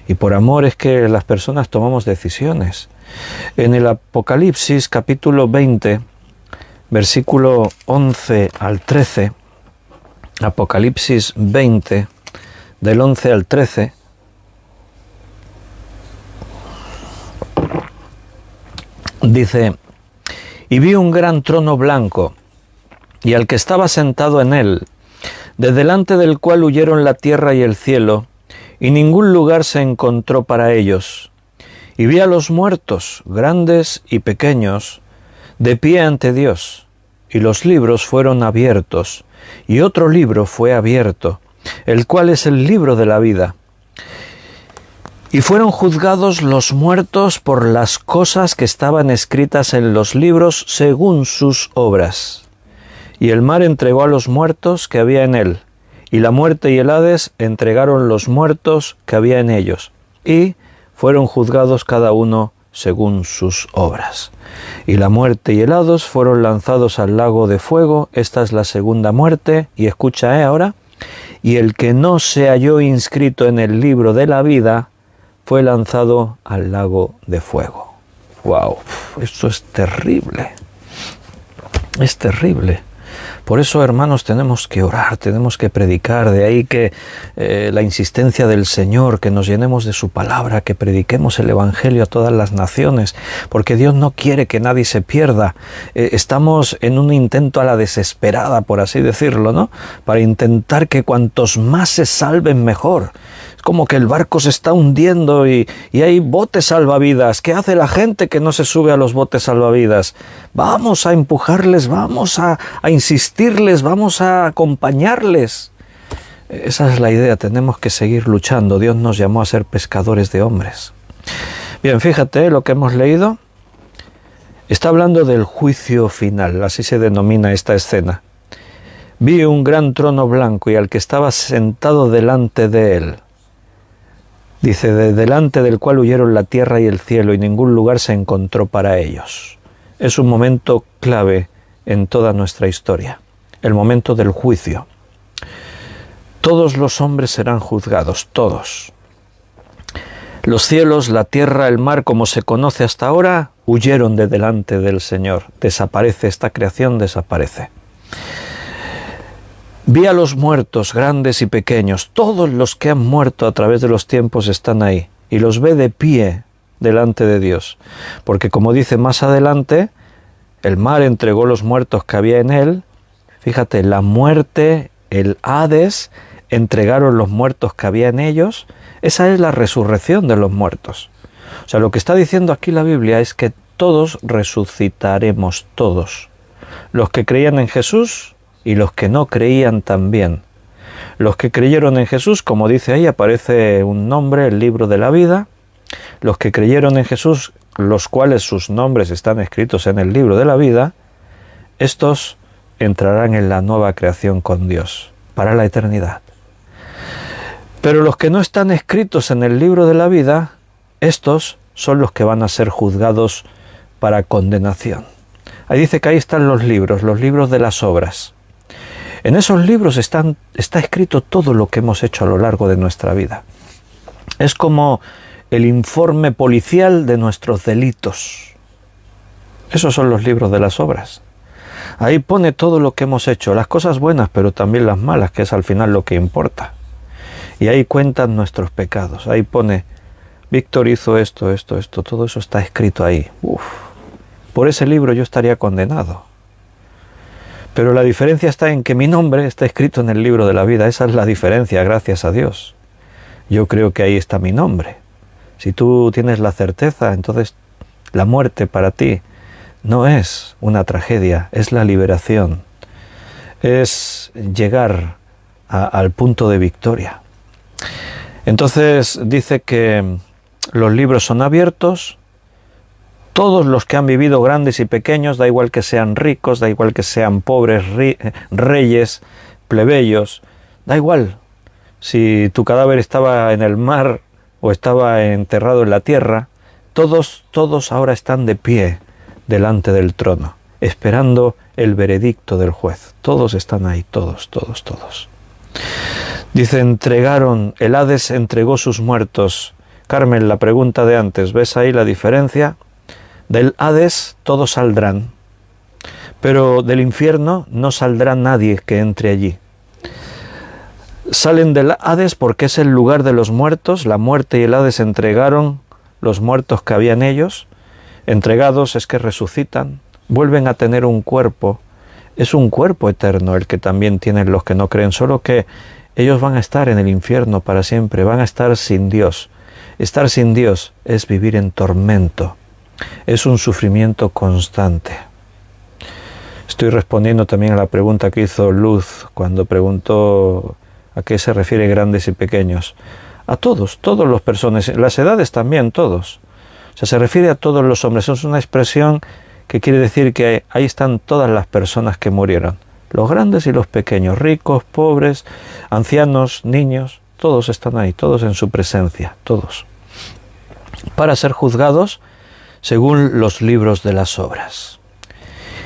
Y por amor es que las personas tomamos decisiones. En el Apocalipsis capítulo 20, versículo 11 al 13, Apocalipsis 20, del 11 al 13, dice: y vi un gran trono blanco, y al que estaba sentado en él, de delante del cual huyeron la tierra y el cielo, y ningún lugar se encontró para ellos. Y vi a los muertos, grandes y pequeños, de pie ante Dios, y los libros fueron abiertos, y otro libro fue abierto, el cual es el libro de la vida. Y fueron juzgados los muertos por las cosas que estaban escritas en los libros según sus obras. Y el mar entregó a los muertos que había en él, y la muerte y el Hades entregaron los muertos que había en ellos, y fueron juzgados cada uno según sus obras. Y la muerte y el Hades fueron lanzados al lago de fuego. Esta es la segunda muerte. Y escucha ahora: y el que no se halló inscrito en el libro de la vida fue lanzado al lago de fuego. ¡Wow! Esto es terrible. Es terrible. Por eso, hermanos, tenemos que orar, tenemos que predicar. De ahí que la insistencia del Señor, que nos llenemos de su palabra, que prediquemos el Evangelio a todas las naciones, porque Dios no quiere que nadie se pierda. Estamos en un intento a la desesperada, por así decirlo, ¿no? Para intentar que cuantos más se salven, mejor. Es como que el barco se está hundiendo y hay botes salvavidas. ¿Qué hace la gente que no se sube a los botes salvavidas? Vamos a empujarles, vamos a insistirles, vamos a acompañarles. Esa es la idea, tenemos que seguir luchando. Dios nos llamó a ser pescadores de hombres. Bien, fíjate lo que hemos leído. Está hablando del juicio final, así se denomina esta escena. Vi un gran trono blanco y al que estaba sentado delante de él. Dice: de delante del cual huyeron la tierra y el cielo, y ningún lugar se encontró para ellos. Es un momento clave en toda nuestra historia, el momento del juicio. Todos los hombres serán juzgados, todos. Los cielos, la tierra, el mar, como se conoce hasta ahora, huyeron de delante del Señor. Desaparece, esta creación desaparece. Vi a los muertos, grandes y pequeños. Todos los que han muerto a través de los tiempos están ahí, y los ve de pie delante de Dios. Porque como dice más adelante, el mar entregó los muertos que había en él. Fíjate, la muerte, el Hades, entregaron los muertos que había en ellos. Esa es la resurrección de los muertos. O sea, lo que está diciendo aquí la Biblia es que todos resucitaremos, todos. Los que creían en Jesús y los que no creían también. Los que creyeron en Jesús, como dice ahí, aparece un nombre, el libro de la vida. Los que creyeron en Jesús, los cuales sus nombres están escritos en el libro de la vida, estos entrarán en la nueva creación con Dios, para la eternidad. Pero los que no están escritos en el libro de la vida, estos son los que van a ser juzgados para condenación. Ahí dice que ahí están los libros de las obras. En esos libros está escrito todo lo que hemos hecho a lo largo de nuestra vida. Es como el informe policial de nuestros delitos. Esos son los libros de las obras. Ahí pone todo lo que hemos hecho, las cosas buenas, pero también las malas, que es al final lo que importa. Y ahí cuentan nuestros pecados. Ahí pone: Víctor hizo esto, todo eso está escrito ahí. Por ese libro yo estaría condenado. Pero la diferencia está en que mi nombre está escrito en el libro de la vida. Esa es la diferencia, gracias a Dios. Yo creo que ahí está mi nombre. Si tú tienes la certeza, entonces la muerte para ti no es una tragedia, es la liberación. Es llegar al punto de victoria. Entonces dice que los libros son abiertos, todos los que han vivido grandes y pequeños, da igual que sean ricos, da igual que sean pobres, reyes, plebeyos, da igual si tu cadáver estaba en el mar o estaba enterrado en la tierra, todos ahora están de pie delante del trono, esperando el veredicto del juez. Todos están ahí, todos. Dice, el Hades entregó sus muertos. Carmen, la pregunta de antes, ¿ves ahí la diferencia? Del Hades todos saldrán, pero del infierno no saldrá nadie que entre allí. Salen del Hades porque es el lugar de los muertos. La muerte y el Hades entregaron los muertos que había en ellos. Entregados es que resucitan, vuelven a tener un cuerpo. Es un cuerpo eterno el que también tienen los que no creen, solo que ellos van a estar en el infierno para siempre, van a estar sin Dios. Estar sin Dios es vivir en tormento, es un sufrimiento constante. Estoy respondiendo también a la pregunta que hizo Luz cuando preguntó a qué se refiere grandes y pequeños. A todos los personas, las edades también, todos. O sea, se refiere a todos los hombres. Es una expresión que quiere decir que ahí están todas las personas que murieron. Los grandes y los pequeños, ricos, pobres, ancianos, niños, todos están ahí, todos en su presencia, todos. Para ser juzgados según los libros de las obras.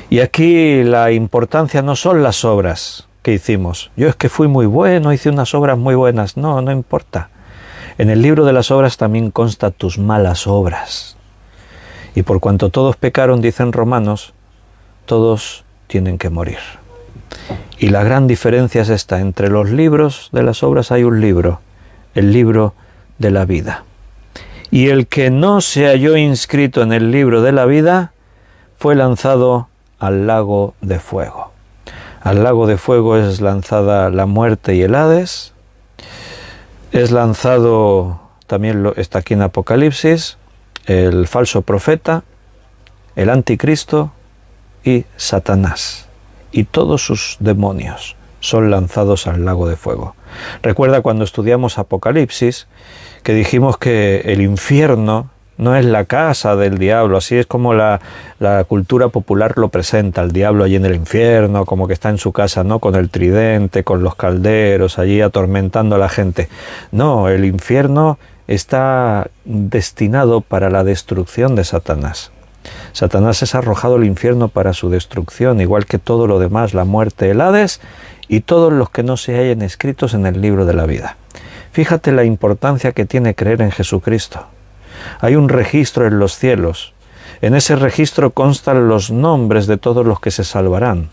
Y aquí la importancia no son las obras que hicimos. Yo es que fui muy bueno, hice unas obras muy buenas. No importa. En el libro de las obras también consta tus malas obras. Y por cuanto todos pecaron, dicen Romanos, todos tienen que morir. Y la gran diferencia es esta: entre los libros de las obras hay un libro, el libro de la vida. Y el que no se halló inscrito en el libro de la vida fue lanzado al lago de fuego. Al lago de fuego es lanzada la muerte y el Hades. Es lanzado, también está aquí en Apocalipsis, el falso profeta, el anticristo y Satanás. Y todos sus demonios son lanzados al lago de fuego. Recuerda cuando estudiamos Apocalipsis que dijimos que el infierno no es la casa del diablo, así es como la cultura popular lo presenta, el diablo allí en el infierno, como que está en su casa, ¿no? Con el tridente, con los calderos, allí atormentando a la gente. No, el infierno está destinado para la destrucción de Satanás. Satanás es arrojado al infierno para su destrucción, igual que todo lo demás, la muerte, el Hades y todos los que no se hallen escritos en el libro de la vida. Fíjate la importancia que tiene creer en Jesucristo. Hay un registro en los cielos. En ese registro constan los nombres de todos los que se salvarán.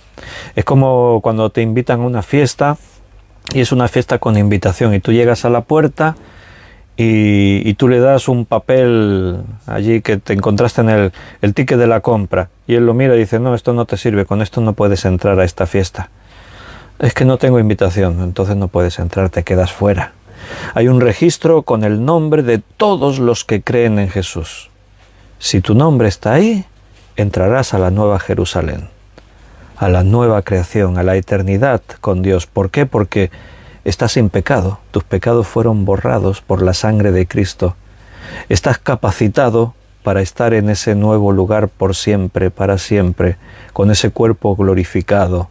Es como cuando te invitan a una fiesta y es una fiesta con invitación y tú llegas a la puerta y tú le das un papel allí que te encontraste en el ticket de la compra y él lo mira y dice, no, esto no te sirve, con esto no puedes entrar a esta fiesta. Es que no tengo invitación, entonces no puedes entrar, te quedas fuera. Hay un registro con el nombre de todos los que creen en Jesús. Si tu nombre está ahí, entrarás a la nueva Jerusalén, a la nueva creación, a la eternidad con Dios. ¿Por qué? Porque estás sin pecado, tus pecados fueron borrados por la sangre de Cristo. Estás capacitado para estar en ese nuevo lugar por siempre, para siempre, con ese cuerpo glorificado,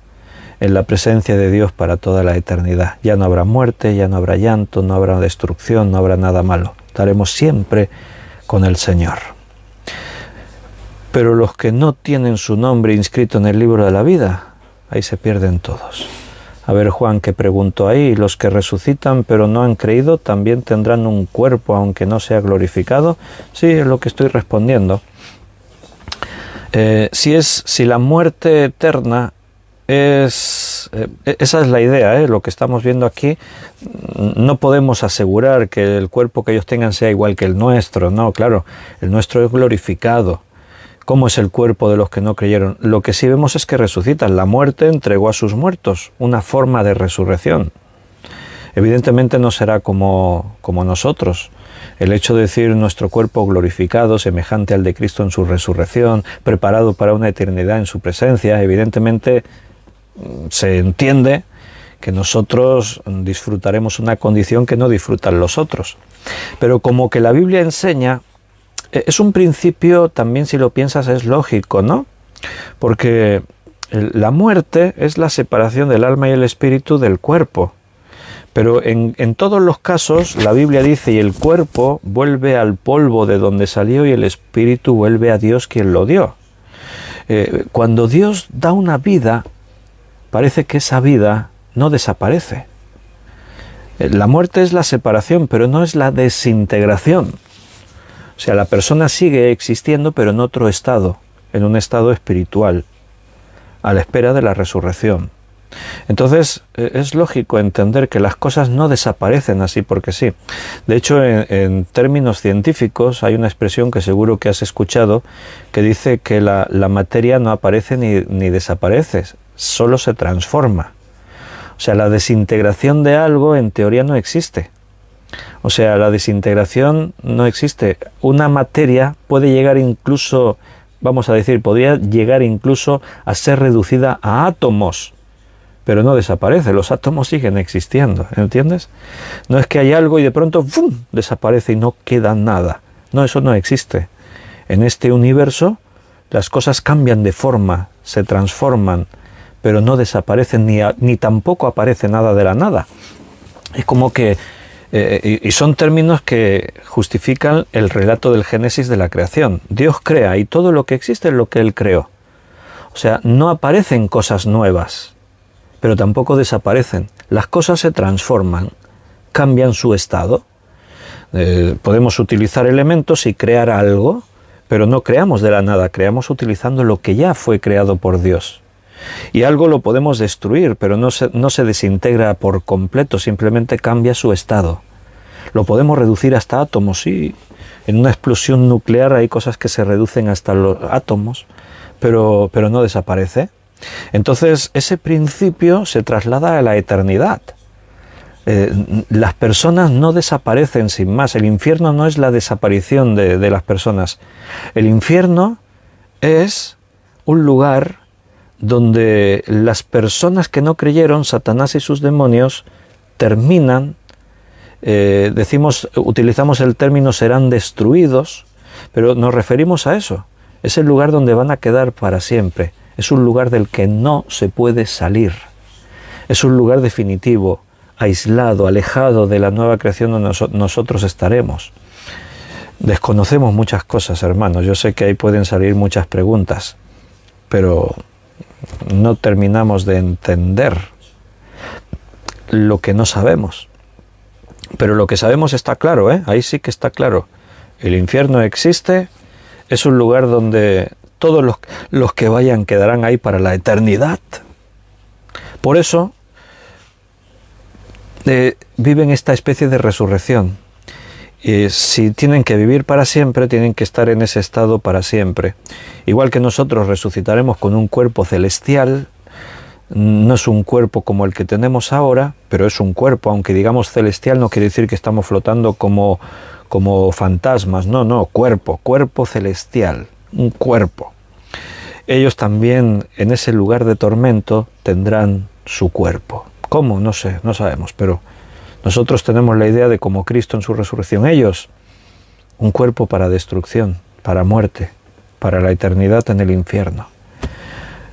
en la presencia de Dios para toda la eternidad. Ya no habrá muerte, ya no habrá llanto, no habrá destrucción, no habrá nada malo. Estaremos siempre con el Señor. Pero los que no tienen su nombre inscrito en el libro de la vida, ahí se pierden todos. A ver, Juan, ¿qué preguntó ahí? ¿Los que resucitan pero no han creído también tendrán un cuerpo aunque no sea glorificado? Sí, es lo que estoy respondiendo. Si la muerte eterna esa es la idea, lo que estamos viendo aquí. No podemos asegurar que el cuerpo que ellos tengan sea igual que el nuestro, no, claro, el nuestro es glorificado. ¿Cómo es el cuerpo de los que no creyeron? Lo que sí vemos es que resucitan. La muerte entregó a sus muertos, una forma de resurrección. Evidentemente no será como nosotros. El hecho de decir nuestro cuerpo glorificado, semejante al de Cristo en su resurrección, preparado para una eternidad en su presencia, evidentemente se entiende que nosotros disfrutaremos una condición que no disfrutan los otros. Pero como que la Biblia enseña, es un principio también, si lo piensas, es lógico, ¿no? Porque la muerte es la separación del alma y el espíritu del cuerpo. Pero en todos los casos la Biblia dice, y el cuerpo vuelve al polvo de donde salió y el espíritu vuelve a Dios quien lo dio. Cuando Dios da una vida, parece que esa vida no desaparece. La muerte es la separación, pero no es la desintegración. O sea, la persona sigue existiendo, pero en otro estado, en un estado espiritual, a la espera de la resurrección. Entonces, es lógico entender que las cosas no desaparecen así porque sí. De hecho, en términos científicos hay una expresión que seguro que has escuchado que dice que la materia no aparece ni desaparece, solo se transforma. O sea, la desintegración de algo en teoría no existe. O sea, la desintegración no existe. Una materia puede llegar incluso, vamos a decir, podría llegar incluso a ser reducida a átomos, pero no desaparece, los átomos siguen existiendo, ¿entiendes? No es que hay algo y de pronto ¡fum!, desaparece y no queda nada. No, eso no existe. En este universo las cosas cambian de forma, se transforman, pero no desaparecen ni tampoco aparece nada de la nada. Es como que, y son términos que justifican el relato del Génesis de la creación. Dios crea y todo lo que existe es lo que Él creó. O sea, no aparecen cosas nuevas, pero tampoco desaparecen. Las cosas se transforman, cambian su estado. Podemos utilizar elementos y crear algo, pero no creamos de la nada, creamos utilizando lo que ya fue creado por Dios. Y algo lo podemos destruir, pero no se desintegra por completo, simplemente cambia su estado. Lo podemos reducir hasta átomos, sí. En una explosión nuclear hay cosas que se reducen hasta los átomos, pero no desaparece. Entonces, ese principio se traslada a la eternidad. Las personas no desaparecen sin más. El infierno no es la desaparición de las personas. El infierno es un lugar donde las personas que no creyeron, Satanás y sus demonios, terminan, utilizamos el término serán destruidos, pero nos referimos a eso. Es el lugar donde van a quedar para siempre. Es un lugar del que no se puede salir. Es un lugar definitivo, aislado, alejado de la nueva creación donde nosotros estaremos. Desconocemos muchas cosas, hermanos. Yo sé que ahí pueden salir muchas preguntas, pero no terminamos de entender lo que no sabemos. Pero lo que sabemos está claro, ¿eh? Ahí sí que está claro. El infierno existe, es un lugar donde todos los que vayan quedarán ahí para la eternidad. Por eso viven esta especie de resurrección. Y si tienen que vivir para siempre, tienen que estar en ese estado para siempre. Igual que nosotros resucitaremos con un cuerpo celestial, no es un cuerpo como el que tenemos ahora, pero es un cuerpo, aunque digamos celestial no quiere decir que estamos flotando como fantasmas, no, cuerpo celestial, un cuerpo. Ellos también en ese lugar de tormento tendrán su cuerpo. ¿Cómo? No sé, no sabemos, pero nosotros tenemos la idea de como Cristo en su resurrección. Ellos, un cuerpo para destrucción, para muerte, para la eternidad en el infierno.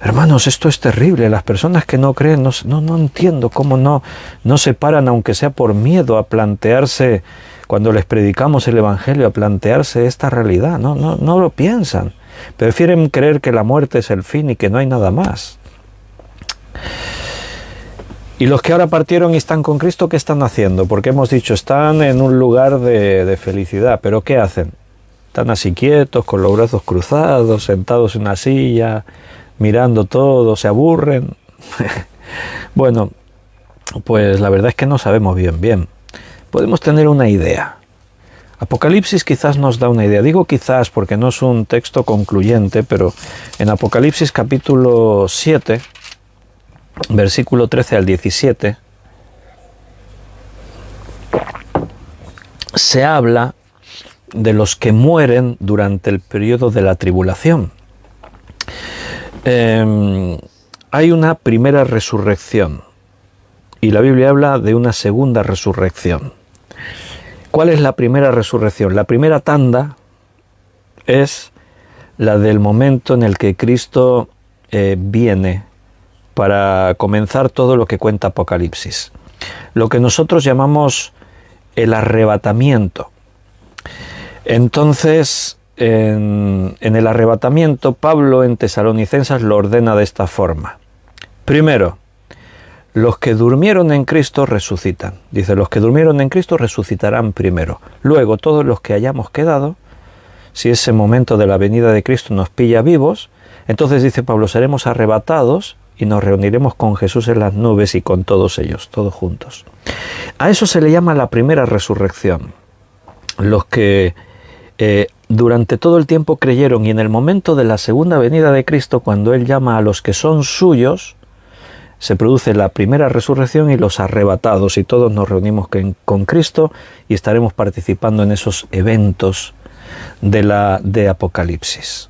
Hermanos, esto es terrible. Las personas que no creen, no entiendo cómo no se paran, aunque sea por miedo, a plantearse, cuando les predicamos el Evangelio, a plantearse esta realidad. No lo piensan. Prefieren creer que la muerte es el fin y que no hay nada más. Y los que ahora partieron y están con Cristo, ¿qué están haciendo? Porque hemos dicho, están en un lugar de felicidad, pero ¿qué hacen? Están así quietos, con los brazos cruzados, sentados en una silla, mirando todo, se aburren. Bueno, pues la verdad es que no sabemos bien. Podemos tener una idea. Apocalipsis quizás nos da una idea. Digo quizás porque no es un texto concluyente, pero en Apocalipsis capítulo 7, versículo 13 al 17, se habla de los que mueren durante el periodo de la tribulación. Hay una primera resurrección. y la Biblia habla de una segunda resurrección. ¿Cuál es la primera resurrección? La primera tanda es la del momento en el que Cristo viene para comenzar todo lo que cuenta Apocalipsis. Lo que nosotros llamamos el arrebatamiento. Entonces, en el arrebatamiento, Pablo en Tesalonicenses lo ordena de esta forma. Primero, los que durmieron en Cristo resucitan. Dice, los que durmieron en Cristo resucitarán primero. Luego, todos los que hayamos quedado, si ese momento de la venida de Cristo nos pilla vivos, entonces dice Pablo, seremos arrebatados y nos reuniremos con Jesús en las nubes y con todos ellos, todos juntos. A eso se le llama la primera resurrección. Los que durante todo el tiempo creyeron y en el momento de la segunda venida de Cristo, cuando Él llama a los que son suyos, se produce la primera resurrección y los arrebatados, y todos nos reunimos con Cristo y estaremos participando en esos eventos de Apocalipsis.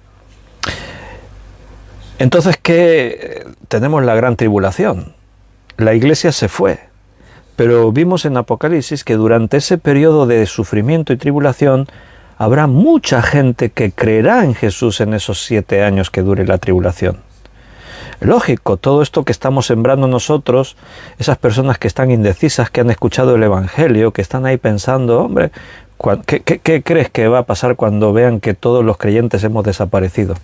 Entonces, ¿qué? Tenemos la gran tribulación. La iglesia se fue, pero vimos en Apocalipsis que durante ese periodo de sufrimiento y tribulación habrá mucha gente que creerá en Jesús en esos 7 años que dure la tribulación. Lógico, todo esto que estamos sembrando nosotros, esas personas que están indecisas, que han escuchado el Evangelio, que están ahí pensando, hombre, ¿qué crees que va a pasar cuando vean que todos los creyentes hemos desaparecido?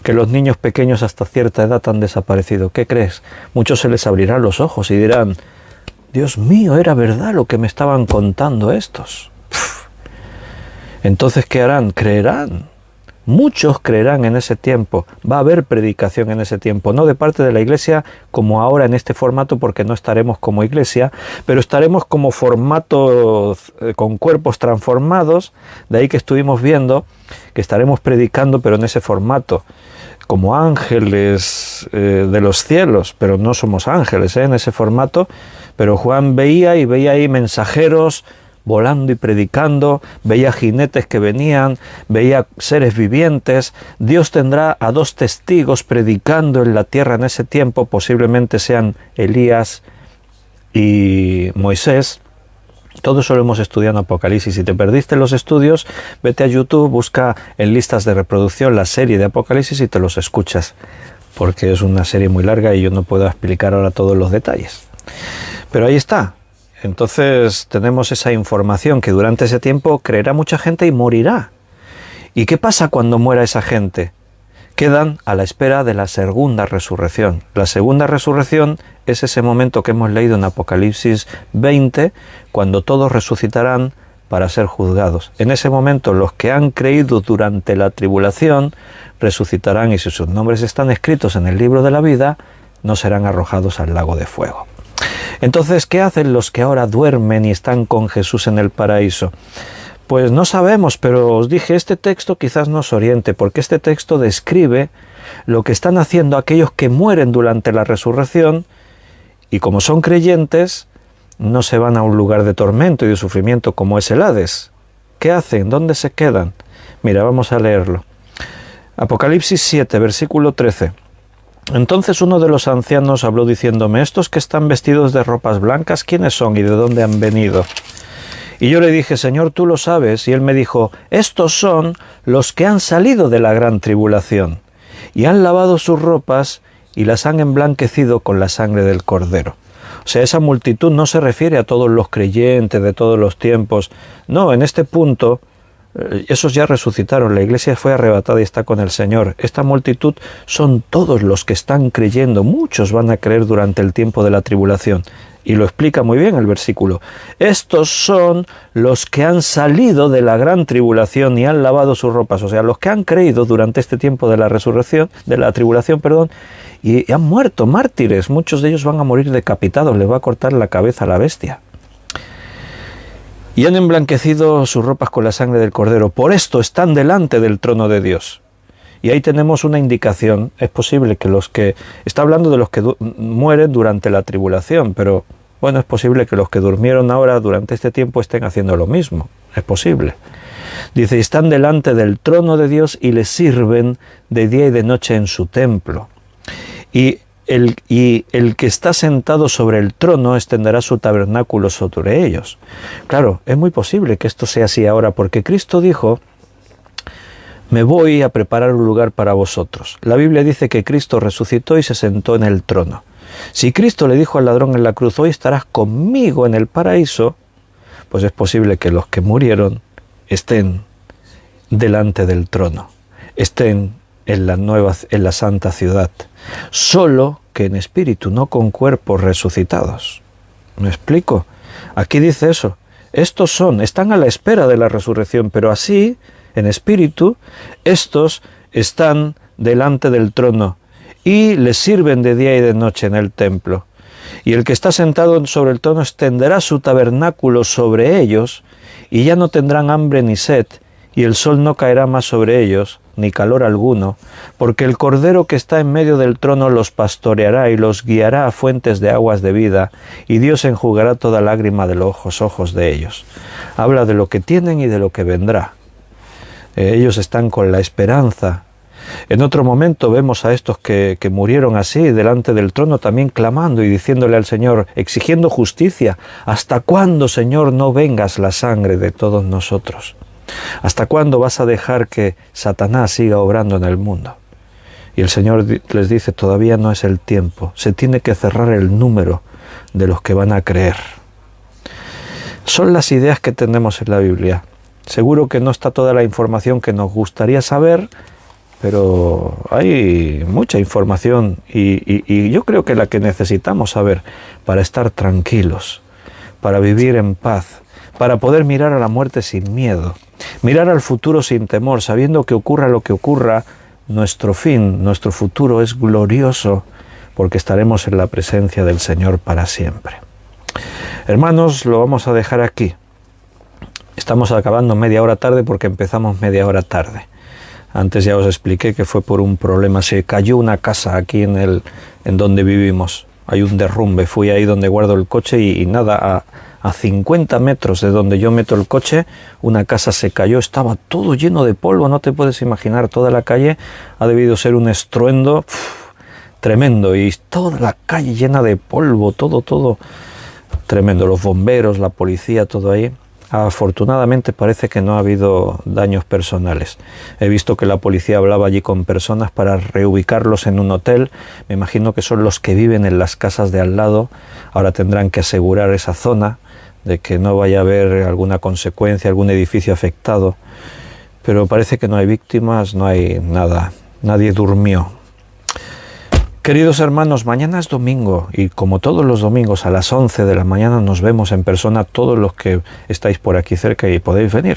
Que los niños pequeños hasta cierta edad han desaparecido. ¿Qué crees? Muchos se les abrirán los ojos y dirán, Dios mío, era verdad lo que me estaban contando estos. Entonces, ¿qué harán? Creerán. Muchos creerán en ese tiempo. Va a haber predicación en ese tiempo, no de parte de la iglesia como ahora en este formato, porque no estaremos como iglesia, pero estaremos como formato con cuerpos transformados. De ahí que estuvimos viendo que estaremos predicando, pero en ese formato, como ángeles de los cielos, pero no somos ángeles en ese formato. Pero Juan veía ahí mensajeros volando y predicando, veía jinetes que venían, veía seres vivientes. Dios tendrá a 2 testigos predicando en la tierra en ese tiempo, posiblemente sean Elías y Moisés. Todo eso lo hemos estudiado en Apocalipsis. Si te perdiste los estudios, vete a YouTube, busca en listas de reproducción la serie de Apocalipsis y te los escuchas, porque es una serie muy larga y yo no puedo explicar ahora todos los detalles. Pero ahí está. Entonces tenemos esa información que durante ese tiempo creerá mucha gente y morirá. ¿Y qué pasa cuando muera esa gente? Quedan a la espera de la segunda resurrección. La segunda resurrección es ese momento que hemos leído en Apocalipsis 20, cuando todos resucitarán para ser juzgados. En ese momento los que han creído durante la tribulación resucitarán y si sus nombres están escritos en el libro de la vida, no serán arrojados al lago de fuego. Entonces, ¿qué hacen los que ahora duermen y están con Jesús en el paraíso? Pues no sabemos, pero os dije, este texto quizás nos oriente, porque este texto describe lo que están haciendo aquellos que mueren durante la resurrección y como son creyentes, no se van a un lugar de tormento y de sufrimiento como es el Hades. ¿Qué hacen? ¿Dónde se quedan? Mira, vamos a leerlo. Apocalipsis 7, versículo 13. Entonces uno de los ancianos habló diciéndome, estos que están vestidos de ropas blancas, ¿quiénes son y de dónde han venido? Y yo le dije, Señor, tú lo sabes. Y él me dijo, estos son los que han salido de la gran tribulación y han lavado sus ropas y las han emblanquecido con la sangre del Cordero. O sea, esa multitud no se refiere a todos los creyentes de todos los tiempos. No, en este punto, esos ya resucitaron, la iglesia fue arrebatada y está con el Señor. Esta multitud son todos los que están creyendo, muchos van a creer durante el tiempo de la tribulación. Y lo explica muy bien el versículo. Estos son los que han salido de la gran tribulación y han lavado sus ropas. O sea, los que han creído durante este tiempo de la resurrección, de la tribulación, y han muerto mártires. Muchos de ellos van a morir decapitados, les va a cortar la cabeza a la bestia. Y han emblanquecido sus ropas con la sangre del Cordero. Por esto están delante del trono de Dios. Y ahí tenemos una indicación. Es posible que los que... Está hablando de los que mueren durante la tribulación, pero bueno, es posible que los que durmieron ahora durante este tiempo estén haciendo lo mismo. Es posible. Dice, están delante del trono de Dios y le sirven de día y de noche en su templo. Y y el que está sentado sobre el trono extenderá su tabernáculo sobre ellos. Claro, es muy posible que esto sea así ahora, porque Cristo dijo: me voy a preparar un lugar para vosotros. La Biblia dice que Cristo resucitó y se sentó en el trono. Si Cristo le dijo al ladrón en la cruz: hoy estarás conmigo en el paraíso, pues es posible que los que murieron estén delante del trono, estén en la santa ciudad, solo que en espíritu, no con cuerpos resucitados. ¿Me explico? Aquí dice eso. Estos están a la espera de la resurrección, pero así, en espíritu, estos están delante del trono y les sirven de día y de noche en el templo. Y el que está sentado sobre el trono extenderá su tabernáculo sobre ellos, y ya no tendrán hambre ni sed, y el sol no caerá más sobre ellos, ni calor alguno, porque el Cordero que está en medio del trono los pastoreará y los guiará a fuentes de aguas de vida, y Dios enjugará toda lágrima de los ojos de ellos. Habla de lo que tienen y de lo que vendrá. Ellos están con la esperanza. En otro momento vemos a estos que murieron así delante del trono también clamando y diciéndole al Señor, exigiendo justicia: ¿hasta cuándo, Señor, no vengas la sangre de todos nosotros? ¿Hasta cuándo vas a dejar que Satanás siga obrando en el mundo? Y el Señor les dice: todavía no es el tiempo, se tiene que cerrar el número de los que van a creer. Son las ideas que tenemos en la Biblia. Seguro que no está toda la información que nos gustaría saber, pero hay mucha información y yo creo que la que necesitamos saber para estar tranquilos, para vivir en paz, para poder mirar a la muerte sin miedo, mirar al futuro sin temor, sabiendo que ocurra lo que ocurra, nuestro fin, nuestro futuro es glorioso, porque estaremos en la presencia del Señor para siempre. Hermanos, lo vamos a dejar aquí. Estamos acabando media hora tarde porque empezamos media hora tarde. Antes ya os expliqué que fue por un problema. Se cayó una casa aquí en donde vivimos. Hay un derrumbe. Fui ahí donde guardo el coche y nada, a 50 metros de donde yo meto el coche, una casa se cayó. Estaba todo lleno de polvo. No te puedes imaginar. Toda la calle ha debido ser un estruendo tremendo. Y toda la calle llena de polvo. Todo tremendo. Los bomberos, la policía, todo ahí. Afortunadamente parece que no ha habido daños personales. He visto que la policía hablaba allí con personas para reubicarlos en un hotel. Me imagino que son los que viven en las casas de al lado. Ahora tendrán que asegurar esa zona de que no vaya a haber alguna consecuencia, algún edificio afectado. Pero parece que no hay víctimas, no hay nada. Nadie durmió. Queridos hermanos, mañana es domingo y como todos los domingos a las 11 de la mañana nos vemos en persona todos los que estáis por aquí cerca y podéis venir.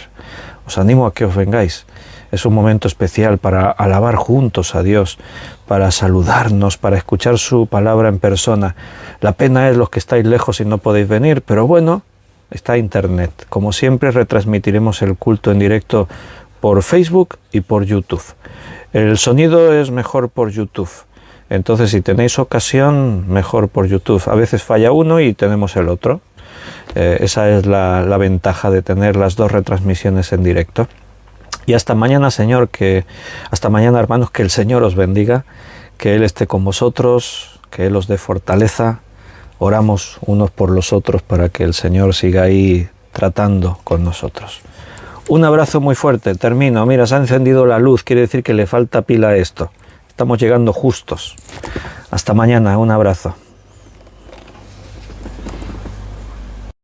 Os animo a que os vengáis. Es un momento especial para alabar juntos a Dios, para saludarnos, para escuchar su palabra en persona. La pena es los que estáis lejos y no podéis venir, pero bueno, está internet. Como siempre retransmitiremos el culto en directo por Facebook y por YouTube. El sonido es mejor por YouTube. Entonces, si tenéis ocasión, mejor por YouTube. A veces falla uno y tenemos el otro. Esa es la ventaja de tener las dos retransmisiones en directo. Y hasta mañana, hasta mañana, hermanos, que el Señor os bendiga, que Él esté con vosotros, que Él os dé fortaleza. Oramos unos por los otros para que el Señor siga ahí tratando con nosotros. Un abrazo muy fuerte. Termino. Mira, se ha encendido la luz. Quiere decir que le falta pila a esto. Estamos llegando justos. Hasta mañana, un abrazo.